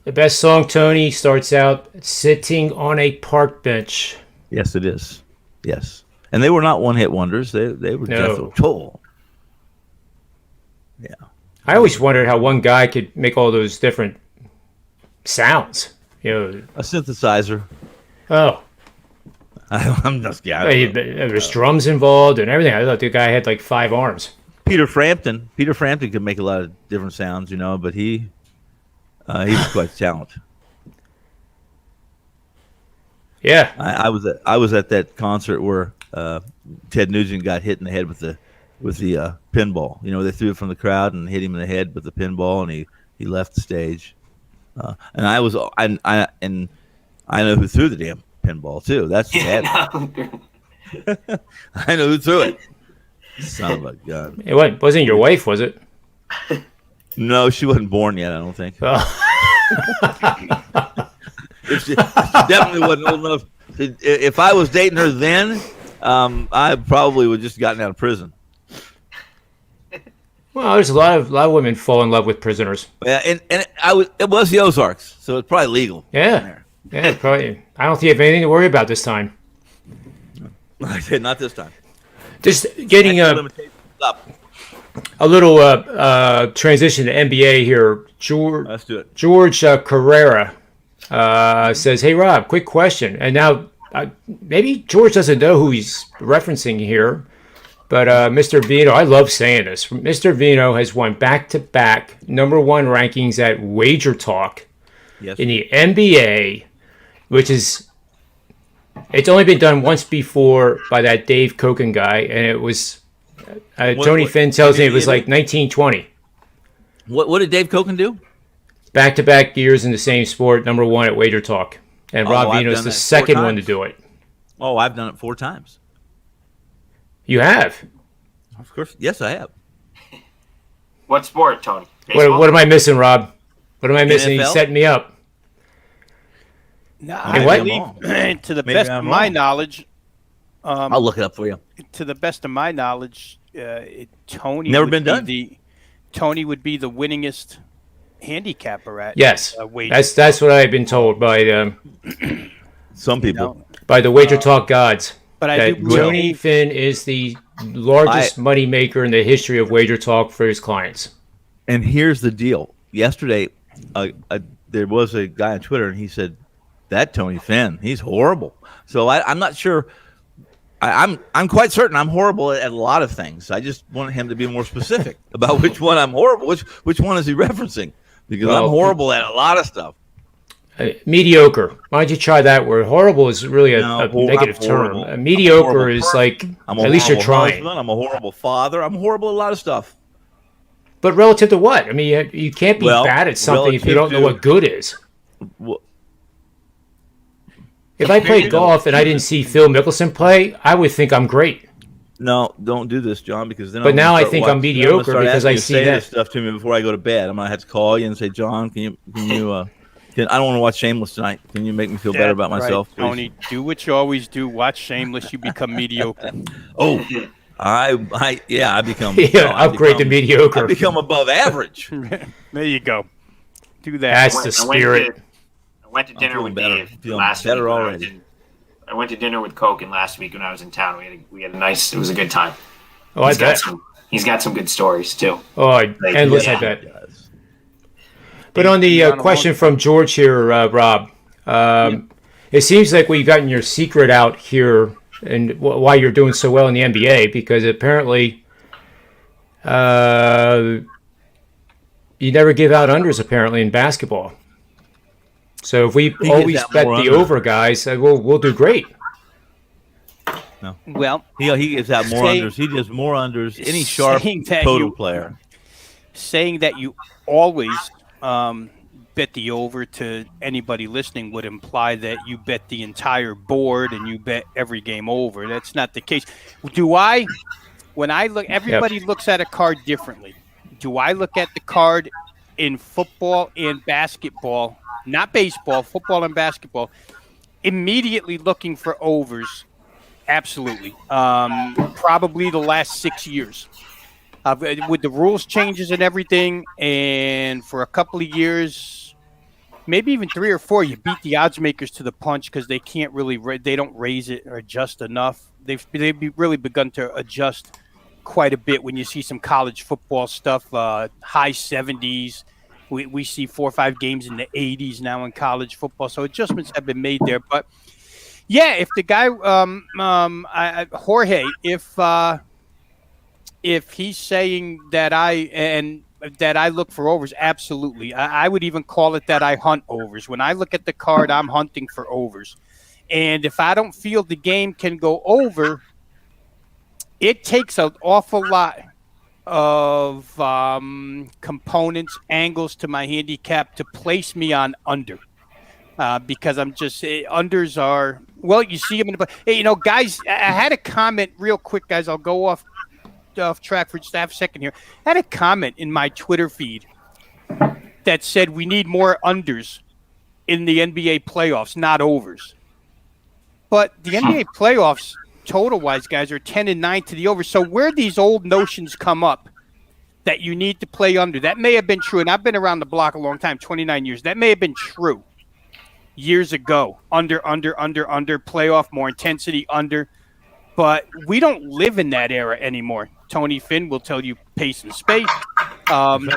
the best song, Tony, starts out "Sitting on a Park Bench." Yes, it is. Yes, and they were not one-hit wonders. They were Jethro Tull. Yeah, I always wondered how one guy could make all those different sounds. A synthesizer. Oh, I'm just kidding. There's drums involved and everything. I thought the guy had like 5 arms. Peter Frampton could make a lot of different sounds, but he was quite talented. Yeah, I was at that concert where Ted Nugent got hit in the head with the pinball. They threw it from the crowd and hit him in the head with the pinball, and he left the stage. And I know who threw the damn pinball too. That's sad. I know who threw it. Son of a gun. It wasn't your wife, was it? No, she wasn't born yet. I don't think. She definitely wasn't old enough. If I was dating her then, I probably would just gotten out of prison. Well, there's a lot of women fall in love with prisoners. Yeah, and it was the Ozarks, so it's probably legal. Yeah, probably. I don't think you have anything to worry about this time. I said not this time. Just getting limitations up. A little transition to NBA here. Let's do it. George Carrera says, "Hey Rob, quick question." And now maybe George doesn't know who he's referencing here, but Mr. Vino, I love saying this. Mr. Vino has won back-to-back #1 rankings at Wager Talk in the NBA, which is it's only been done once before by that Dave Koken guy, and it was Tony Finn tells me it was like 1920. What did Dave Koken do? Back-to-back years in the same sport, #1 at Wager Talk. And Rob Vino's the second one to do it. Oh, I've done it 4 times. You have? Of course. Yes, I have. What sport, Tony? Baseball? What am I missing, Rob? What am I missing? NFL? He's setting me up. No, Hey, I what? believe, to the Maybe best I'm of my wrong. knowledge, I'll look it up for you. to the best of my knowledge, Tony Never would been be done. Tony would be the winningest handicapper at Yes, Wager. that's what I've been told by Some You people. know? the Wager Talk gods. But I That do believe Tony Finn is the largest money maker in the history of Wager Talk for his clients. And here's the deal. Yesterday, there was a guy on Twitter, and he said, "That Tony Finn, he's horrible." So I'm not sure. I'm quite certain I'm horrible at a lot of things. I just want him to be more specific about which one I'm horrible. Which one is he referencing? Because I'm horrible at a lot of stuff. Mediocre. Why don't you try that word? Horrible is really a negative I'm term. horrible. Mediocre is like, I'm a at least you're horrible trying. husband, I'm a horrible father. I'm horrible at a lot of stuff. But relative to what? I mean, you can't be bad at something if you don't know what good is. Well, If I played golf and I didn't see Phil Mickelson play, I would think I'm great. no, don't do this, John, because then. But I'm now gonna I start think watching- I'm then mediocre gonna start because asking I you to see say that. this stuff to me before I go to bed. I'm gonna have to call you and say, John, can you I don't want to watch Shameless tonight. Can you make me feel better about myself, please? Tony, do what you always do. Watch Shameless. You become mediocre. Oh, I become Upgrade to mediocre. I become above average. There you go. Do that. That's the spirit. I went to dinner feeling with better. Dave Feeling last better week. already. I went to dinner with Koken last week when I was in town. We had a nice. It was a good time. Oh, I bet. He's got some good stories too. Oh, endless, Yeah. I bet. But on the question from George here, Rob, it seems like we've gotten your secret out here and why you're doing so well in the NBA, because apparently you never give out unders apparently in basketball. So if we He always gives out bet more the unders. over, guys, we'll do great. Well, He gives out more Say- unders. He does more unders. Any sharp saying that total you- player. saying that you always bet the over to anybody listening would imply that you bet the entire board and you bet every game over. That's not the case. Do I? When I look, everybody looks at a card differently. Do I look at the card in football and basketball, not baseball, football and basketball, immediately looking for overs? Absolutely. Probably the last 6 years. With the rules changes and everything, and for a couple of years, maybe even 3 or 4, you beat the odds makers to the punch because they can't really, they don't raise it or adjust enough. They've really begun to adjust quite a bit when you see some college football stuff, high 70s. We see 4 or 5 games in the 80s now in college football, so adjustments have been made there. But yeah, if the guy, Jorge, if he's saying that I look for overs, absolutely. I would even call it that I hunt overs. When I look at the card, I'm hunting for overs. And if I don't feel the game can go over, it takes an awful lot of components, angles to my handicap to place me on under. Because I'm just unders are, well, you see them in the, hey, guys, I had a comment real quick, guys. I'll go off track for just a half a second here. I had a comment in my Twitter feed that said we need more unders in the NBA playoffs, not overs. But the NBA playoffs, total-wise, guys, are 10-9 to the over. So where these old notions come up that you need to play under, that may have been true, and I've been around the block a long time, 29 years. That may have been true years ago. Under, playoff, more intensity, under. But we don't live in that era anymore. Tony Finn will tell you pace and space.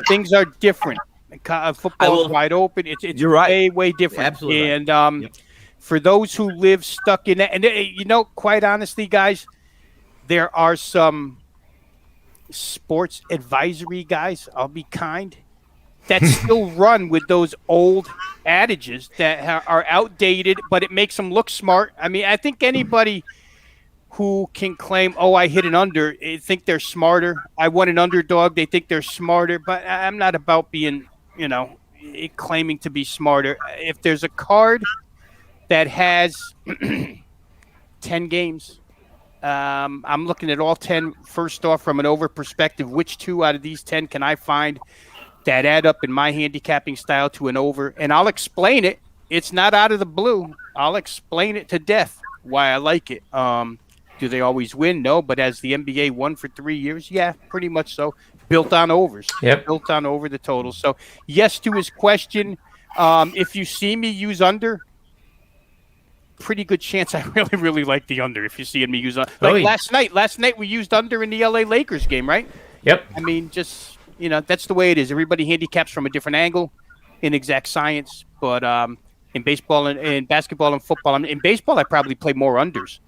Things are different. Football is wide open. It's You're right. way different. Absolutely right. And for those who live stuck in that, and quite honestly, guys, there are some sports advisory guys, I'll be kind, that still run with those old adages that are outdated, but it makes them look smart. I mean, I think anybody who can claim, oh, I hit an under, they think they're smarter. I won an underdog, they think they're smarter. But I'm not about being, claiming to be smarter. If there's a card that has 10 games, I'm looking at all 10 first off from an over perspective. Which 2 out of these 10 can I find that add up in my handicapping style to an over? And I'll explain it. It's not out of the blue. I'll explain it to death why I like it. Do they always win? No, but has the NBA won for 3 years? Yeah, pretty much so. Built on overs. Yep. Built on over the total. So yes to his question. If you see me use under, pretty good chance I really like the under. If you see me use under, last night we used under in the LA Lakers game, right? Yep. I mean, just that's the way it is. Everybody handicaps from a different angle in exact science, but in baseball and in basketball and football, in baseball I probably play more unders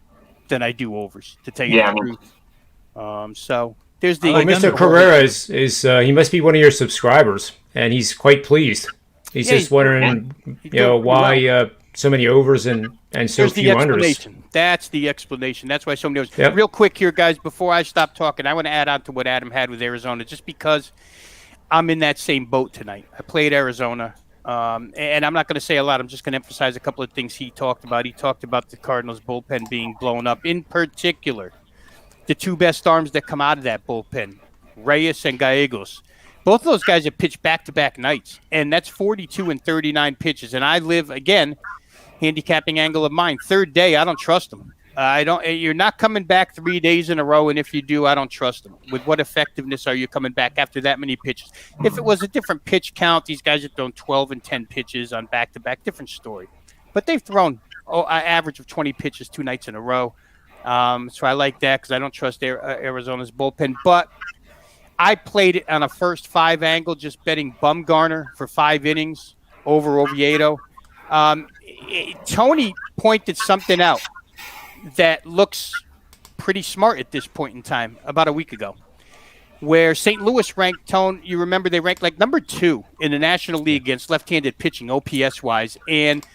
than I do overs, to tell you the truth. So there's the Mr. Carrera is he must be one of your subscribers, and he's quite pleased. He's just wondering, why so many overs and so few unders. That's the explanation. That's why so many overs. Yep. Real quick here, guys, before I stop talking, I want to add on to what Adam had with Arizona, just because I'm in that same boat tonight. I played Arizona, and I'm not going to say a lot. I'm just going to emphasize a couple of things he talked about. He talked about the Cardinals' bullpen being blown up. In particular, the 2 best arms that come out of that bullpen, Reyes and Gallegos. Both of those guys have pitched back-to-back nights, and that's 42 and 39 pitches. And I live, again, handicapping angle of mine. Third day, I don't trust them. You're not coming back 3 days in a row, and if you do, I don't trust them. With what effectiveness are you coming back after that many pitches? If it was a different pitch count, these guys have thrown 12 and 10 pitches on back-to-back, different story. But they've thrown an average of 20 pitches 2 nights in a row. So I like that because I don't trust Arizona's bullpen. But I played it on a first 5 angle, just betting Bumgarner for 5 innings over Oviedo. Tony pointed something out that looks pretty smart at this point in time about a week ago, where St. Louis ranked, Tone, you remember they ranked like number 2 in the National League against left-handed pitching, OPS-wise. And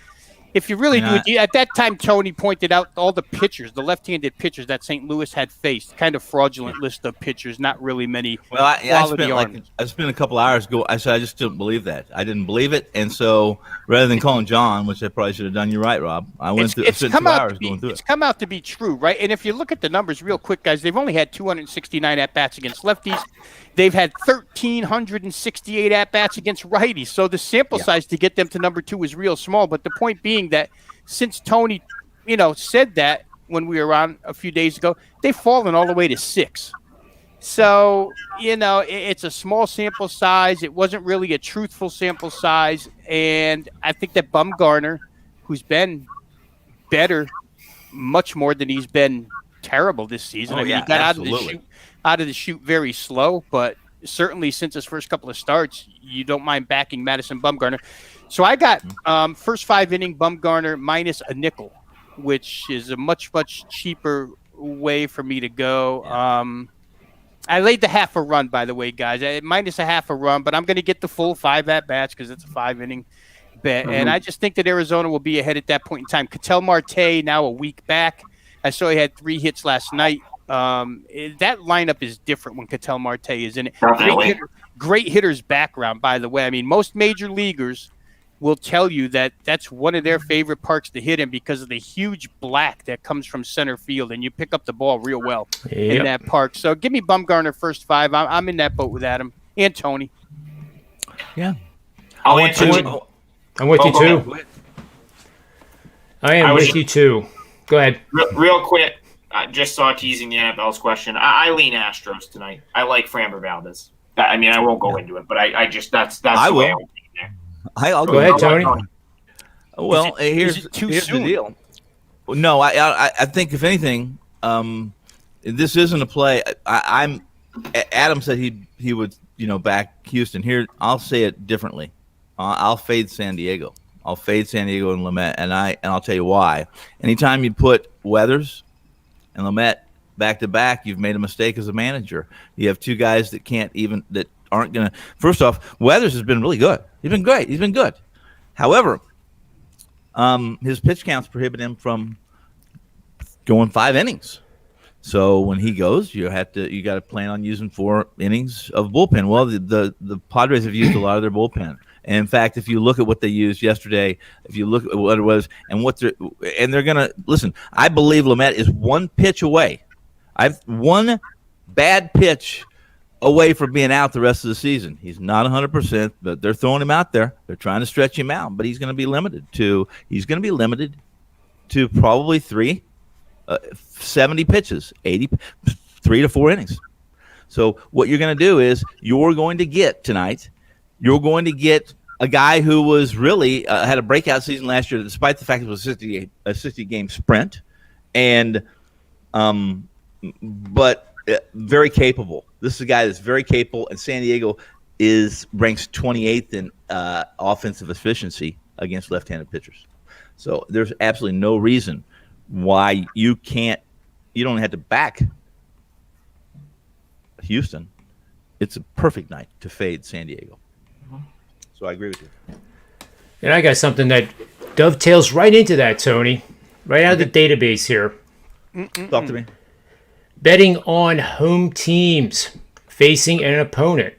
if you really do it, at that time, Tony pointed out all the pitchers, the left-handed pitchers that St. Louis had faced, kind of fraudulent list of pitchers, not really many. Well, I spent a couple hours ago. I said I just didn't believe that. I didn't believe it, and so rather than calling John, which I probably should have done, you're right, Rob. I spent 2 hours going through it. It's come out to be true, right? And if you look at the numbers real quick, guys, they've only had 269 at-bats against lefties. They've had 1,368 at-bats against righties. So the sample size to get them to number 2 is real small. But the point being that since Tony, said that when we were on a few days ago, they've fallen all the way to 6. So, it's a small sample size. It wasn't really a truthful sample size. And I think that Bumgarner, who's been better much more than he's been terrible this season. He got out of the chute very slow, but certainly since his first couple of starts, you don't mind backing Madison Bumgarner. So I got first 5 inning Bumgarner minus a nickel, which is a much cheaper way for me to go. I laid the half a run, by the way, guys, minus a half a run, but I'm going to get the full 5 at bats because it's a 5 inning bet. And I just think that Arizona will be ahead at that point in time. Ketel Marte now a week back. I saw he had 3 hits last night. That lineup is different when Ketel Marte is in it. Great hitter's background, by the way. I mean, most major leaguers will tell you that that's one of their favorite parks to hit in because of the huge black that comes from center field, and you pick up the ball real well in that park. So give me Bumgarner first 5. I'm in that boat with Adam and Tony. Yeah. I'll answer you. I'm with you too. I am with you too. Go ahead. Real quick, I just saw teasing the NFL's question. I lean Astros tonight. I like Framber Valdez. I mean, I won't go into it, but I just that's the way I would lean there. I'll go ahead, Tony. Well, here's the deal. No, I think if anything, this isn't a play. Adam said he would back Houston. Here, I'll say it differently. I'll fade San Diego. I'll fade San Diego and Lamet, and I'll tell you why. Anytime you put Weathers and Lamet back to back, you've made a mistake as a manager. You have two guys that aren't going to. First off, Weathers has been really good. He's been great. He's been good. However, his pitch counts prohibit him from going 5 innings. So when he goes, you got to plan on using 4 innings of bullpen. Well, the Padres have used a lot of their bullpen. And in fact, if you look at what they used yesterday, if you look at what it was and they're going to listen, I believe Lamet is 1 pitch away. I've 1 bad pitch away from being out the rest of the season. He's not 100%, but they're throwing him out there. They're trying to stretch him out, but he's going to be limited to probably 70 pitches, 3 to 4 innings. So what you're going to do is you're going to get a guy who was really had a breakout season last year, despite the fact it was a 60-game sprint, and but very capable. This is a guy that's very capable, and San Diego ranks 28th in offensive efficiency against left-handed pitchers. So there's absolutely no reason why you don't have to back Houston. It's a perfect night to fade San Diego. So I agree with you. And I got something that dovetails right into that, Tony. Right out of the database here. Talk to me. Betting on home teams facing an opponent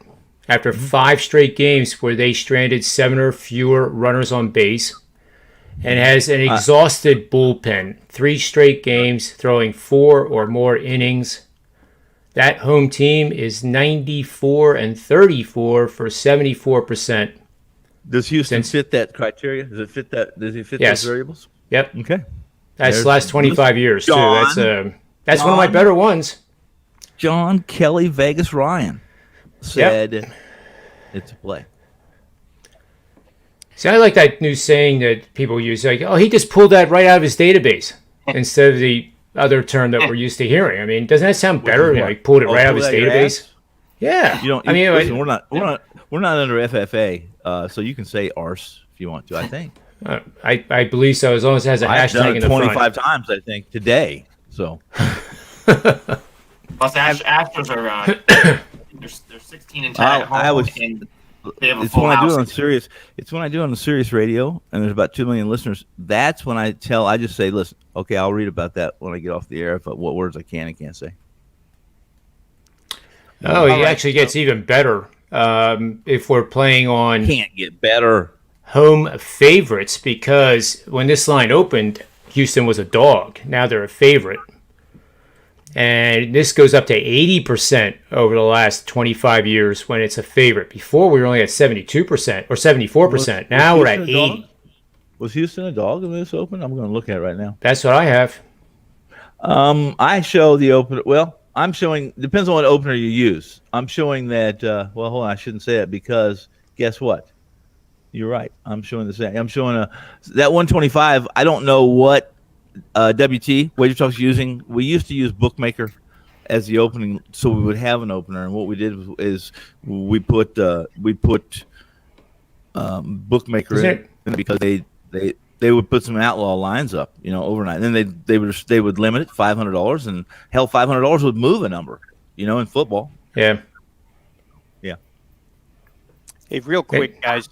after 5 straight games where they stranded 7 or fewer runners on base and has an exhausted bullpen. 3 straight games throwing 4 or more innings. That home team is 94-34 for 74%. Does Houston fit that criteria? Does it fit that? Does he fit Yes. those variables? Yep. Okay. That's the last 25 years, too. John, That's one of my better ones. John Kelly Vegas Ryan said it's a play. See, I like that new saying that people use, like, oh, he just pulled that right out of his database instead of the other term that we're used to hearing. I mean, doesn't that sound better? Like, pulled it right out of his database? Yeah. Listen, we're not under FFA, so you can say arse if you want to. I think. I believe so, as long as it has a I've done hashtag it in the front. 25 times, I think, today. So. Plus, Astros are they're 16-10 at home. And they have a It's full when I do house. it on Sirius. It's when I do it on Sirius Radio, and there's about 2 million listeners. That's when I just say, listen, okay, I'll read about that when I get off the air. What words I can and can't say. Oh, it actually gets even better if we're playing on Can't get better. home favorites, because when this line opened, Houston was a dog. Now they're a favorite. And this goes up to 80% over the last 25 years when it's a favorite. Before, we were only at 72% or 74%. Now we're at 80. Was Houston a dog in this open? I'm going to look at it right now. That's what I have. I show the opener. Well, I'm showing, depends on what opener you use. I'm showing that, hold on, I shouldn't say that because guess what? You're right. I'm showing the same. I'm showing that 125. I don't know what WT Wager Talk's using. We used to use Bookmaker as the opening, so we would have an opener. And what we did is we put Bookmaker in because they would put some outlaw lines up, overnight. And then they would limit it $500, and hell, $500 would move a number, in football. Yeah. Yeah. Hey, real quick, guys.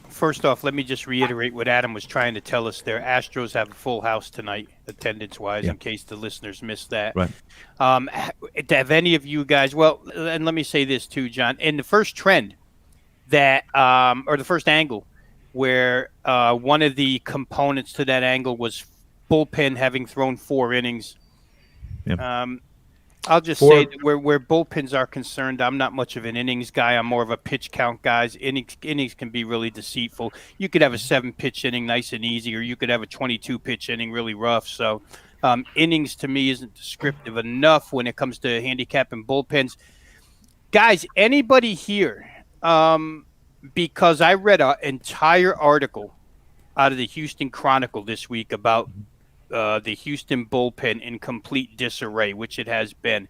First off, let me just reiterate what Adam was trying to tell us there. Astros have a full house tonight, attendance-wise, in case the listeners missed that. Right. Have any of you guys, well, and let me say this too, John, in the first trend that, or the first angle, where one of the components to that angle was bullpen having thrown 4 innings. Yep. I'll just say that where bullpens are concerned, I'm not much of an innings guy. I'm more of a pitch count guy. Innings can be really deceitful. You could have a 7-pitch inning nice and easy, or you could have a 22-pitch inning really rough. So innings to me isn't descriptive enough when it comes to handicapping bullpens. Guys, anybody here, because I read an entire article out of the Houston Chronicle this week about the Houston bullpen in complete disarray, which it has been.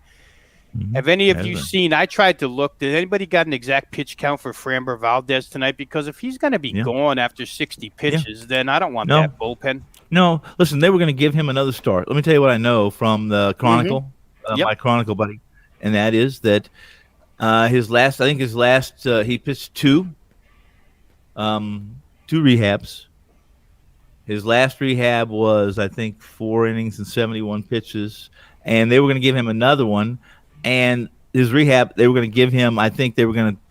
Have any of Has you been. seen? I tried to look. Did anybody got an exact pitch count for Framber Valdez tonight? Because if he's going to be Yeah. gone after 60 pitches, then I don't want No. that bullpen. No, listen, they were going to give him another start. Let me tell you what I know from the Chronicle, Yep. my Chronicle buddy, and that is that his last, he pitched two rehabs. His last rehab was, I think, 4 innings and 71 pitches, and they were going to give him another one. And his rehab, they were going to give him, I think they were going to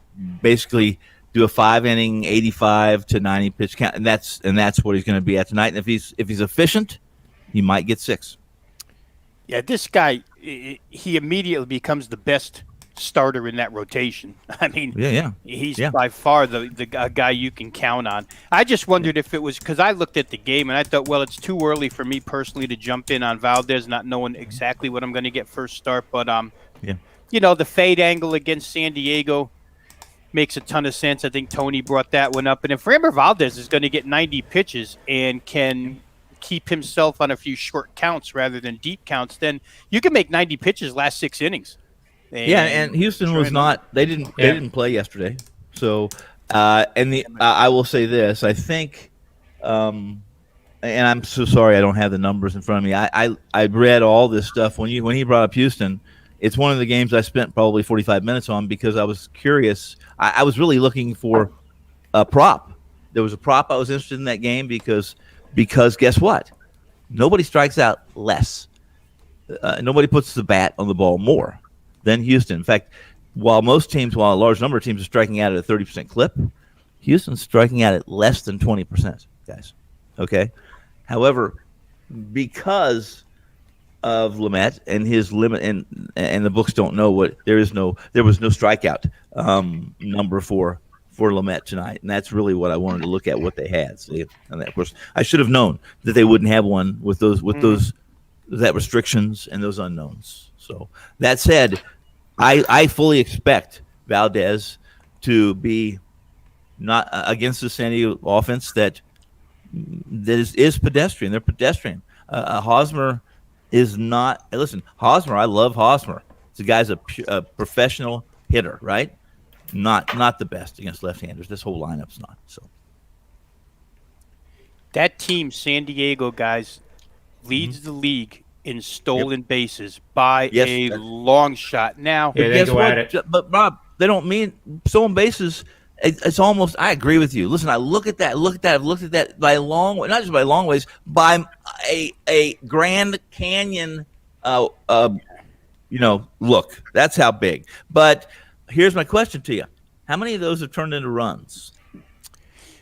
basically do a 5-inning, 85 to 90 pitch count, and that's what he's going to be at tonight. And if he's efficient, he might get 6. Yeah, this guy, he immediately becomes the best starter in that rotation. I mean, he's by far the guy you can count on. I just wondered if it was because I looked at the game and I thought, well, it's too early for me personally to jump in on Valdez, not knowing exactly what I'm going to get first start. But the fade angle against San Diego makes a ton of sense. I think Tony brought that one up. And if Framber Valdez is going to get 90 pitches and can keep himself on a few short counts rather than deep counts, then you can make 90 pitches last 6 innings. And Houston was not. They didn't play yesterday. So, I will say this. I think, and I'm so sorry I don't have the numbers in front of me. I read all this stuff when he brought up Houston. It's one of the games I spent probably 45 minutes on because I was curious. I was really looking for a prop. There was a prop I was interested in that game because guess what? Nobody strikes out less. Nobody puts the bat on the ball more than Houston. In fact, while a large number of teams are striking out at a 30% clip, Houston's striking out at less than 20%, guys. Okay? However, because of Lamet and his limit, and the books don't know what there was no strikeout number for Lamet tonight, and that's really what I wanted to look at what they had. So, and of course, I should have known that they wouldn't have one with that restrictions and those unknowns. So that said, I fully expect Valdez to be not against the San Diego offense that is pedestrian. They're pedestrian. Hosmer is not. Listen, Hosmer. I love Hosmer. The guy's a professional hitter, right? Not the best against left-handers. This whole lineup's not. So that team, San Diego guys, leads the league in stolen bases by a long shot. Now, they go at it. But Rob, they don't mean stolen bases. It's almost. I agree with you. Listen, I look at that. I've looked at that by long, not just by long ways, by a Grand Canyon. Look, that's how big. But here's my question to you: how many of those have turned into runs?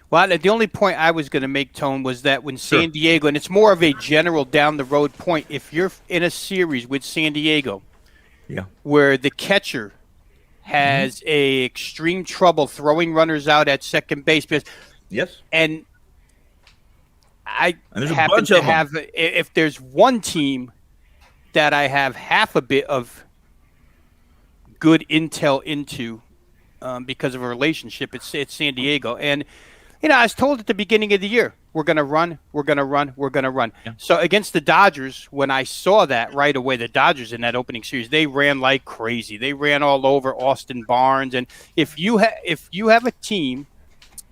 Well, the only point I was going to make, Tone, was that when San Diego, and it's more of a general down the road point, if you're in a series with San Diego, where the catcher has a extreme trouble throwing runners out at second base, and there's happen to have, if there's one team that I have half a bit of good intel into because of a relationship, it's San Diego. And I was told at the beginning of the year, we're going to run. Yeah. So against the Dodgers, when I saw that right away, the Dodgers in that opening series, they ran like crazy. They ran all over Austin Barnes. And if you have a team,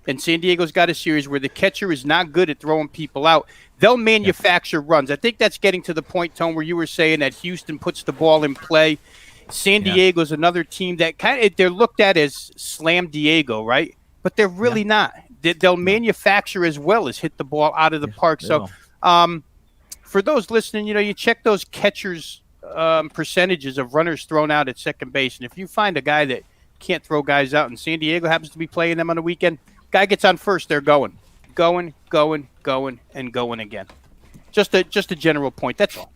and San Diego's got a series where the catcher is not good at throwing people out, they'll manufacture runs. I think that's getting to the point, Tone, where you were saying that Houston puts the ball in play. San Diego's another team that they're looked at as slam Diego, right? But they're really not. They'll manufacture as well as hit the ball out of the park. So for those listening, you check those catchers' percentages of runners thrown out at second base. And if you find a guy that can't throw guys out and San Diego happens to be playing them on the weekend, guy gets on first, they're going again. Just a general point. That's all.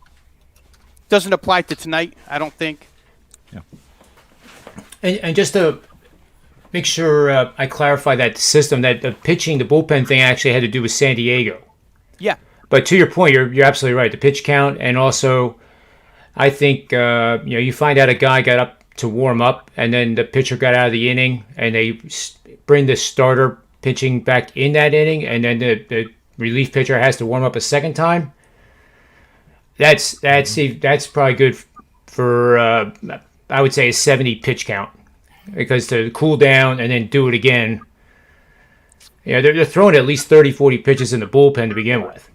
Doesn't apply to tonight, I don't think. Yeah. And just to make sure I clarify that system, that the pitching, the bullpen thing actually had to do with San Diego. Yeah. But to your point, you're absolutely right. The pitch count, and also I think you find out a guy got up to warm up, and then the pitcher got out of the inning, and they bring the starter pitching back in that inning, and then the relief pitcher has to warm up a second time. That's probably good for I would say, a 70 pitch count, because to cool down and then do it again, they're throwing at least 30, 40 pitches in the bullpen to begin with.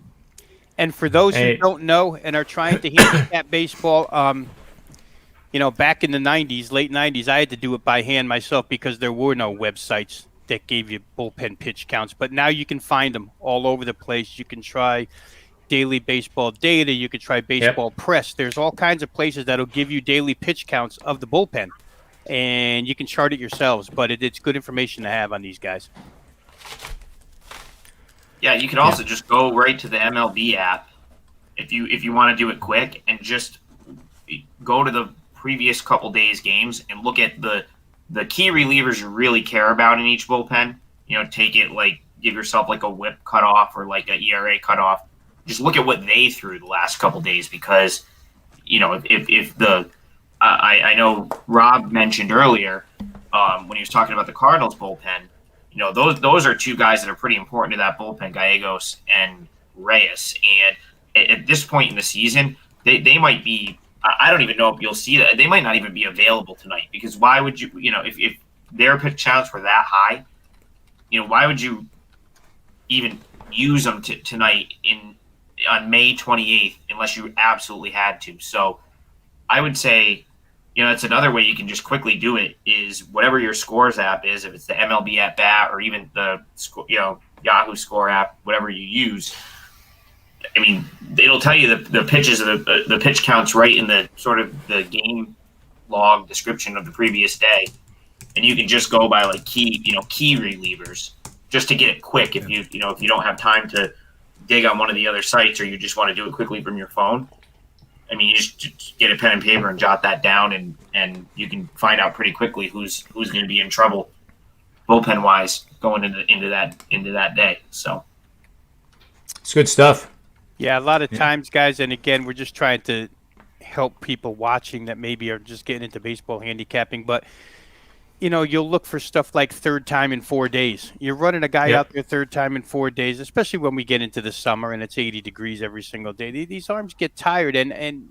And for those who And don't know and are trying to handicap baseball, back in the 90s, late 90s, I had to do it by hand myself because there were no websites that gave you bullpen pitch counts. But now you can find them all over the place. You can try Daily Baseball Data. You can try Baseball Press. There's all kinds of places that'll give you daily pitch counts of the bullpen. And you can chart it yourselves. But it's good information to have on these guys. Yeah, you can also just go right to the MLB app if you want to do it quick and just go to the previous couple days games and look at the key relievers you really care about in each bullpen. Take it give yourself a whip cutoff or a ERA cutoff. Just look at what they threw the last couple days, because if the I know Rob mentioned earlier when he was talking about the Cardinals bullpen. Those are two guys that are pretty important to that bullpen, Gallegos and Reyes. And at this point in the season, they might be. I don't even know if you'll see that. They might not even be available tonight, because why would you? If their pitch counts were that high, why would you even use them tonight on May 28th unless you absolutely had to? So I would say. It's another way you can just quickly do it is whatever your scores app is, if it's the MLB at bat or even the Yahoo Score app, whatever you use. I mean, it'll tell you the pitches of the pitch counts right in the sort of the game log description of the previous day, and you can just go by key relievers just to get it quick. If you don't have time to dig on one of the other sites, or you just want to do it quickly from your phone. I mean, you just get a pen and paper and jot that down, and you can find out pretty quickly who's going to be in trouble, bullpen wise, going into that day. So it's good stuff. Yeah, a lot of times, guys, and again, we're just trying to help people watching that maybe are just getting into baseball handicapping, but you'll look for stuff like third time in 4 days. You're running a guy out there third time in 4 days, especially when we get into the summer and it's 80 degrees every single day. These arms get tired. And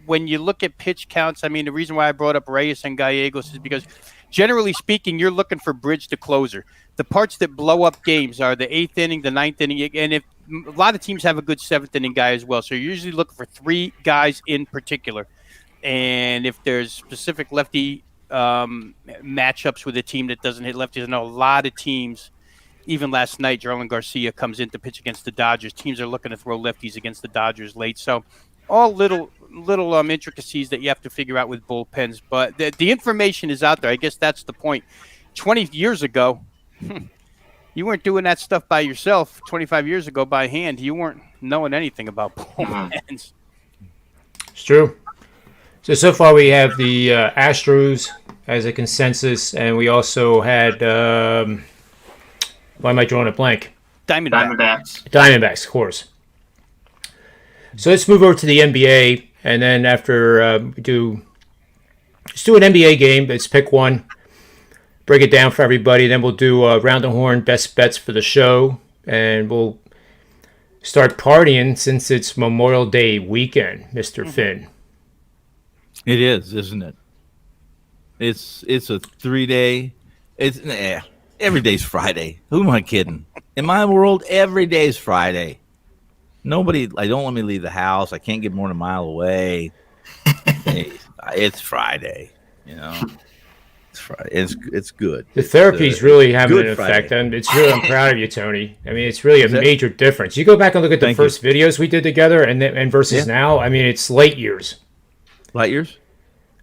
when you look at pitch counts, I mean, the reason why I brought up Reyes and Gallegos is because generally speaking, you're looking for bridge to closer. The parts that blow up games are the 8th inning, the 9th inning, and if a lot of teams have a good 7th inning guy as well. So you're usually looking for 3 guys in particular. And if there's specific lefty matchups with a team that doesn't hit lefties. I know a lot of teams, even last night, Jarlin Garcia comes in to pitch against the Dodgers. Teams are looking to throw lefties against the Dodgers late. So all little intricacies that you have to figure out with bullpens. But the information is out there. I guess that's the point. 20 years ago, you weren't doing that stuff by yourself. 25 years ago by hand, you weren't knowing anything about bullpens. It's true. So far we have the Astros as a consensus, and we also had why am I drawing a blank? Diamondbacks, of course. So let's move over to the NBA, and then after let's do an NBA game. Let's pick one, break it down for everybody. Then we'll do round the horn best bets for the show, and we'll start partying since it's Memorial Day weekend, Mr. Finn. It is, isn't it? It's a 3-day. Every day's Friday. Who am I kidding? In my world, every day's Friday. Nobody. Don't let me leave the house. I can't get more than a mile away. It's Friday. It's Friday. It's good. The therapy's really having an effect, and I'm proud of you, Tony. I mean, it's really a major difference. You go back and look at the first videos we did together, and versus now. I mean, it's light years. Light years?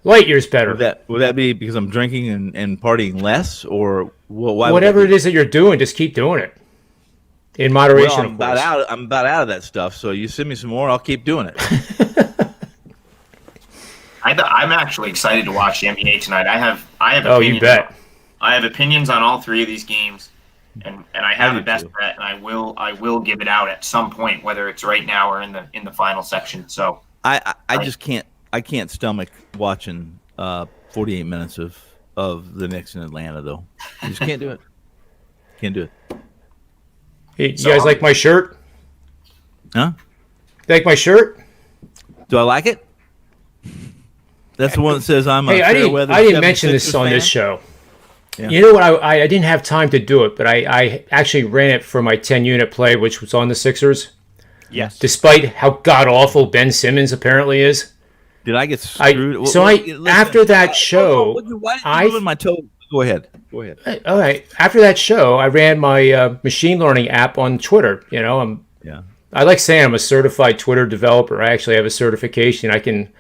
Light years better. Would that be because I'm drinking and partying less, or why? Whatever it is that you're doing, just keep doing it in moderation. Well, I'm about out of that stuff. So you send me some more, I'll keep doing it. I'm actually excited to watch the NBA tonight. I have. Oh, you bet. I have opinions on all 3 of these games, and I have a best bet, and I will give it out at some point, whether it's right now or in the final section. So I just can't. I can't stomach watching 48 minutes of the Knicks in Atlanta, though. I just can't do it. Can't do it. Hey, you guys like my shirt? Huh? Like my shirt? Do I like it? That's the one that says I'm a Hey, fair weather. I didn't mention 76ers this on fan. this show. Yeah. You know what? I didn't have time to do it, but I actually ran it for my 10-unit play, which was on the Sixers. Yes. Despite how god-awful Ben Simmons apparently is. Did I get screwed? After that show, why did you ruin my toe? Go ahead. All right. After that show, I ran my machine learning app on Twitter. You know, I like saying I'm a certified Twitter developer. I actually have a certification. I can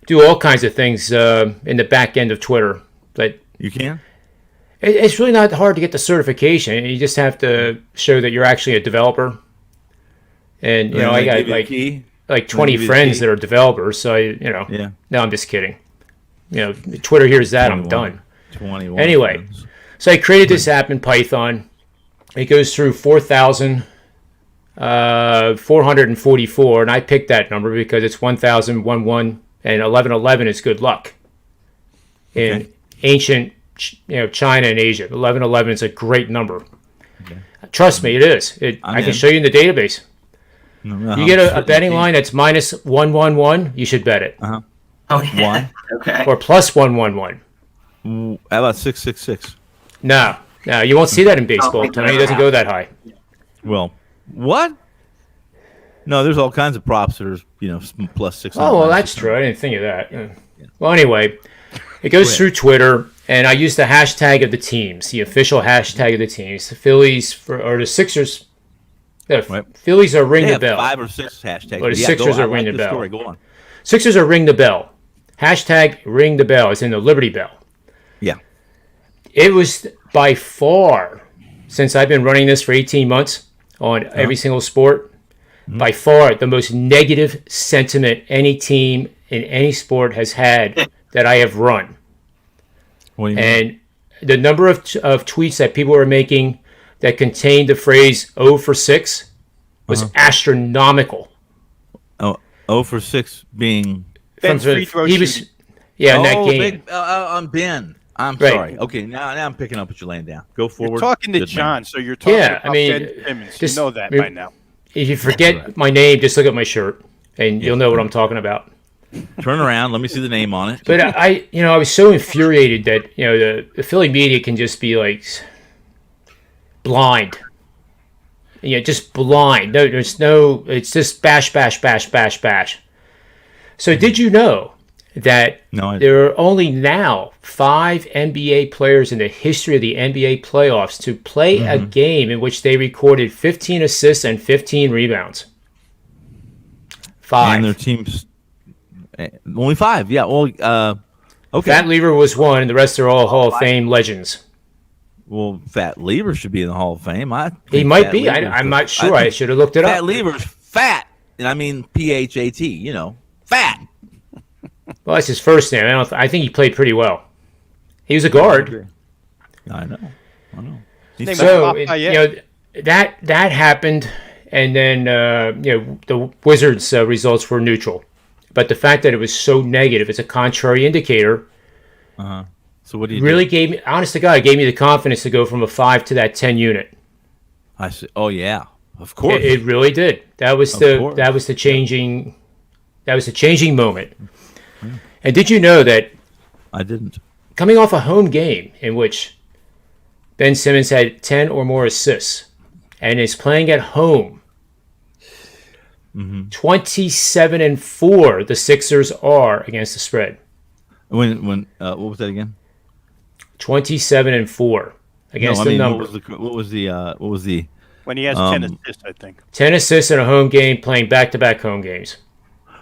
do all kinds of things in the back end of Twitter. But you can? It's really not hard to get the certification. You just have to show that you're actually a developer. And, you know, I got like 20 friends that are developers. So, no, I'm just kidding. You know, Twitter hears that, 21, I'm done. 21. Anyway, so I created this app in Python. It goes through 4,444, and I picked that number because it's 1,011, and 1111 is good luck. In ancient, China and Asia, 1111 is a great number. Okay. Trust me, it is. I can show you in the database. You get a betting line that's minus 111, you should bet it. Uh-huh. Oh, yeah. One. Okay. Or plus 111. How about 666? No, you won't see that in baseball. Tony doesn't go that high. Well, what? No, there's all kinds of props that are, plus 600. Oh, well, that's true. I didn't think of that. Yeah. Well, anyway, it goes through Twitter, and I use the hashtag of the teams, the official hashtag of the teams. The Phillies or the Sixers. The Phillies are ring the bell. 5 or 6 hashtags. Or the Sixers are ring the bell. Story. Go on. Sixers are ring the bell. Hashtag ring the bell. It's in the Liberty Bell. Yeah. It was by far, since I've been running this for 18 months on every single sport, by far the most negative sentiment any team in any sport has had that I have run. What do you and mean? The number of tweets that people were making that contained the phrase 0 for 6 was astronomical. Oh, 0 for 6 being... Ben's free throw shooting. In that game. I'm Ben. I'm right. Sorry. Okay, now I'm picking up what you're laying down. Go forward. You're talking to John, so you're talking about Ben Simmons. You know that by now. If you forget my name, just look at my shirt, and you'll know what I'm talking about. Turn around. Let me see the name on it. But I was so infuriated that the Philly media can just be like blind. Just blind. No, it's just bash, bash, bash, bash, bash. So did you know that there are only now 5 NBA players in the history of the NBA playoffs to play a game in which they recorded 15 assists and 15 rebounds? 5. And their teams... Only 5, yeah. Well, okay. Fat Lever was one, and the rest are all Hall of Fame legends. Well, Fat Lever should be in the Hall of Fame. He might be. I'm not sure. I should have looked it up. Fat Lever's fat, and I mean P-H-A-T. Fat. Well, that's his first name. I think he played pretty well. He was a guard. I know. So that happened, and then the Wizards' results were neutral. But the fact that it was so negative, it's a contrary indicator. So what do you really gave me, honest to God, it gave me the confidence to go from a 5 to that 10 unit. I see. Oh yeah, of course. It really did. That was the changing moment. And did you know that? I didn't. Coming off a home game in which Ben Simmons had 10 or more assists and is playing at home. 27-4 the Sixers are against the spread. When what was that again? 27-4 against the number. What was the when he has 10 assists, I think. 10 assists in a home game, playing back-to-back home games.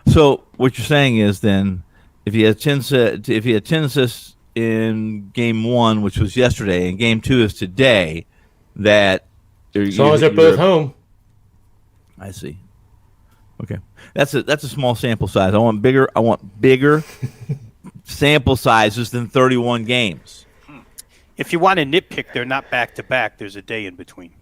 So what you're saying is then, if he had 10 assists in game 1, which was yesterday, and game 2 is today, that as long as they're both home. I see. Okay, that's a small sample size. I want bigger sample sizes than 31 games. If you want to nitpick, they're not back to back. There's a day in between.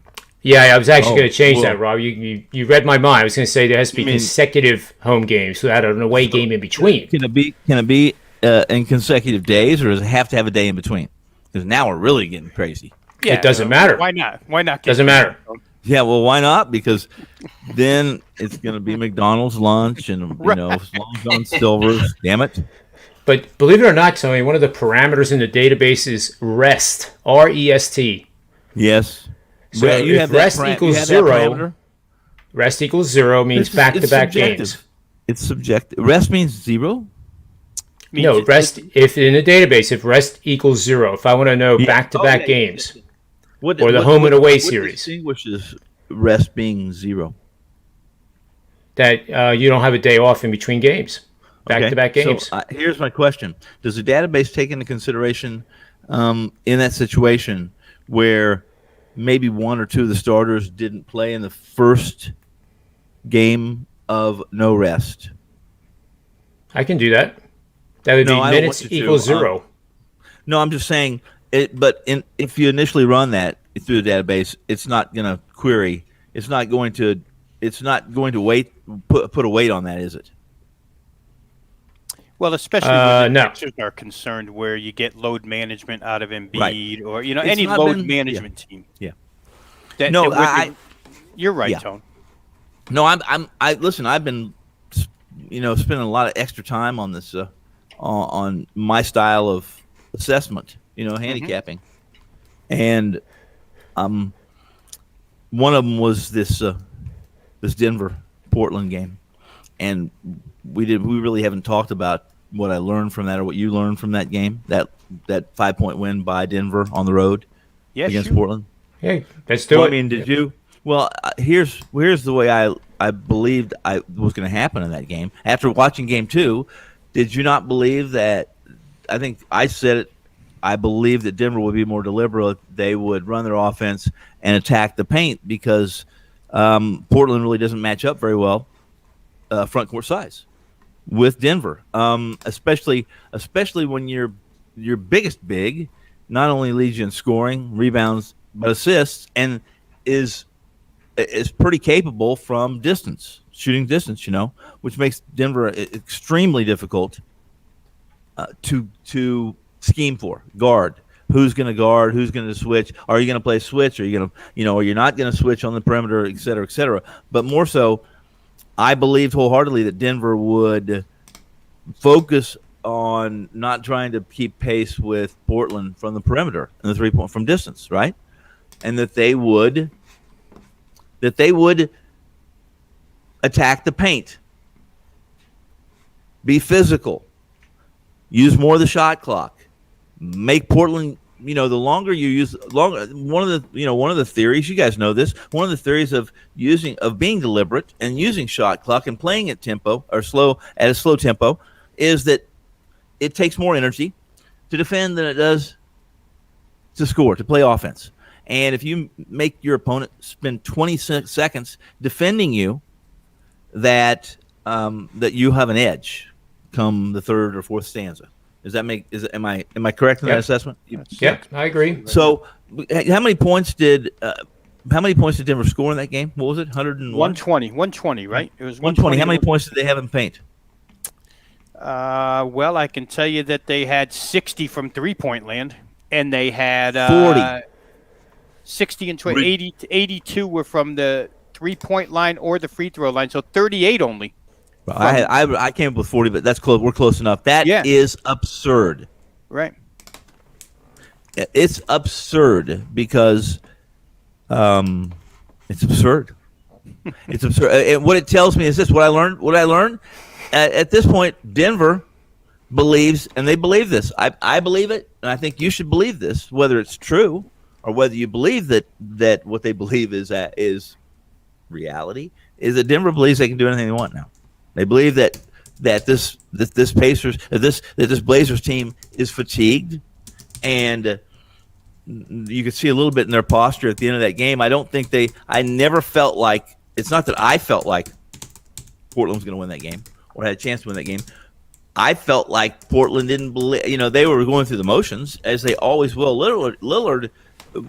Yeah, I was actually going to change that, Rob. You read my mind. I was going to say there has to be consecutive home games, so that an away game in between. Can it be in consecutive days, or does it have to have a day in between? Because now we're really getting crazy. Yeah, it doesn't matter. Why not? Why not? Doesn't matter. Yeah, well, why not? Because then it's going to be McDonald's lunch and Long John Silver's. Damn it! But believe it or not, Tony, one of the parameters in the database is REST, R-E-S-T. Yes. So you if have REST that equals you have that 0, parameter? REST equals 0 means It's back-to-back subjective. games. It's subjective. Rest means 0? No, REST, if in a database, if REST equals 0, if I want to know back-to-back games, or the home and away series. What distinguishes rest being 0? That you don't have a day off in between games, back-to-back games. So here's my question. Does the database take into consideration in that situation where maybe one or two of the starters didn't play in the first game of no rest? I can do that. That would be minutes equals 0. No, I'm just saying it. But if you initially run that through the database, it's not going to query. It's not going to. It's not going to put a weight on that, is it? Well, especially when the no. Sixers are concerned, where you get load management out of Embiid, Right. or It's any not load been- management team. Yeah. You're right, Yeah. Tone. No, listen. I've been, spending a lot of extra time on this, on my style of assessment. Handicapping, and one of them was this Denver Portland game, and we really haven't talked about what I learned from that or what you learned from that game. That 5-point win by Denver on the road against Portland. Hey, let's do it. I mean, did you? Well, here's the way I believed I was going to happen in that game. After watching game 2, did you not believe that? I think I said it. I believe that Denver would be more deliberate. They would run their offense and attack the paint because Portland really doesn't match up very well front court size with Denver, especially when your biggest big not only leads you in scoring, rebounds, but assists, and is pretty capable from distance, shooting distance, which makes Denver extremely difficult to scheme for. Guard. Who's going to guard? Who's going to switch? Are you going to play switch? Are you going to, or you're not going to switch on the perimeter, et cetera, et cetera. But more so, I believed wholeheartedly that Denver would focus on not trying to keep pace with Portland from the perimeter and the 3-point from distance, right? And that they would attack the paint, be physical, use more of the shot clock, make Portland. The longer you use, one of the theories, you guys know this. One of the theories of being deliberate and using shot clock and playing at a slow tempo, is that it takes more energy to defend than it does to score, to play offense. And if you make your opponent spend 20 seconds defending you, that you have an edge come the third or fourth stanza. Am I correct in that assessment? Yep, I agree. So, how many points did Denver score in that game? What was it? 120, right? It was 120. How many points did they have in paint? Well, I can tell you that they had 60 from 3-point land, and they had 40. 60 and 20. 82 were from the 3-point line or the free throw line, so 38 only. Well, I came up with 40, but that's close. We're close enough. That is absurd. Right. It's absurd because it's absurd. It's absurd. And what it tells me is this: what I learned at this point, Denver believes, and they believe this. I believe it, and I think you should believe this, whether it's true or whether you believe that what they believe is reality. Is that Denver believes they can do anything they want now. They believe that this Blazers team is fatigued, and you could see a little bit in their posture at the end of that game. I never felt like, it's not that I felt like Portland was going to win that game or had a chance to win that game. I felt like Portland didn't believe, they were going through the motions as they always will. Lillard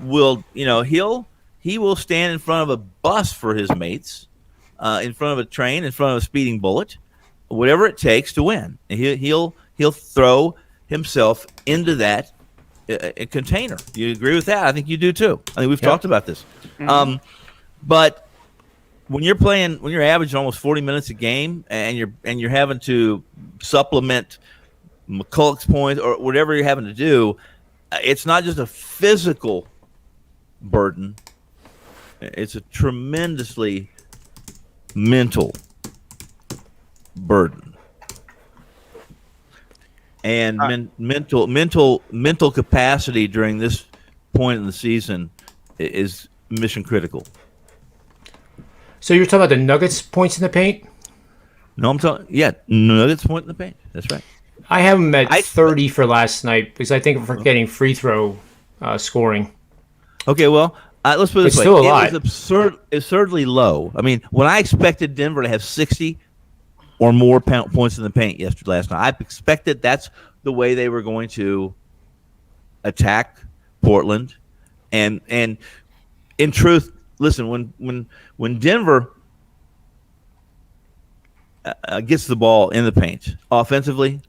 will, he will stand in front of a bus for his mates. In front of a train, in front of a speeding bullet, whatever it takes to win. He'll throw himself into that container. You agree with that? I think you do too. I think we've talked about this. Mm-hmm. But when you're averaging almost 40 minutes a game, and you're having to supplement McCulloch's point, or whatever you're having to do, it's not just a physical burden. It's a tremendously mental burden. And mental capacity during this point in the season is mission critical. So you're talking about the Nuggets points in the paint? No, I'm talking. Yeah, Nuggets point in the paint. That's right. I have them at 30 for last night because I think we're getting free throw scoring. Okay, well, let's put it this way. Still a lot. It was absurdly low. I mean, when I expected Denver to have 60 or more points in the paint last night, I expected that's the way they were going to attack Portland. And in truth, listen, when Denver gets the ball in the paint offensively,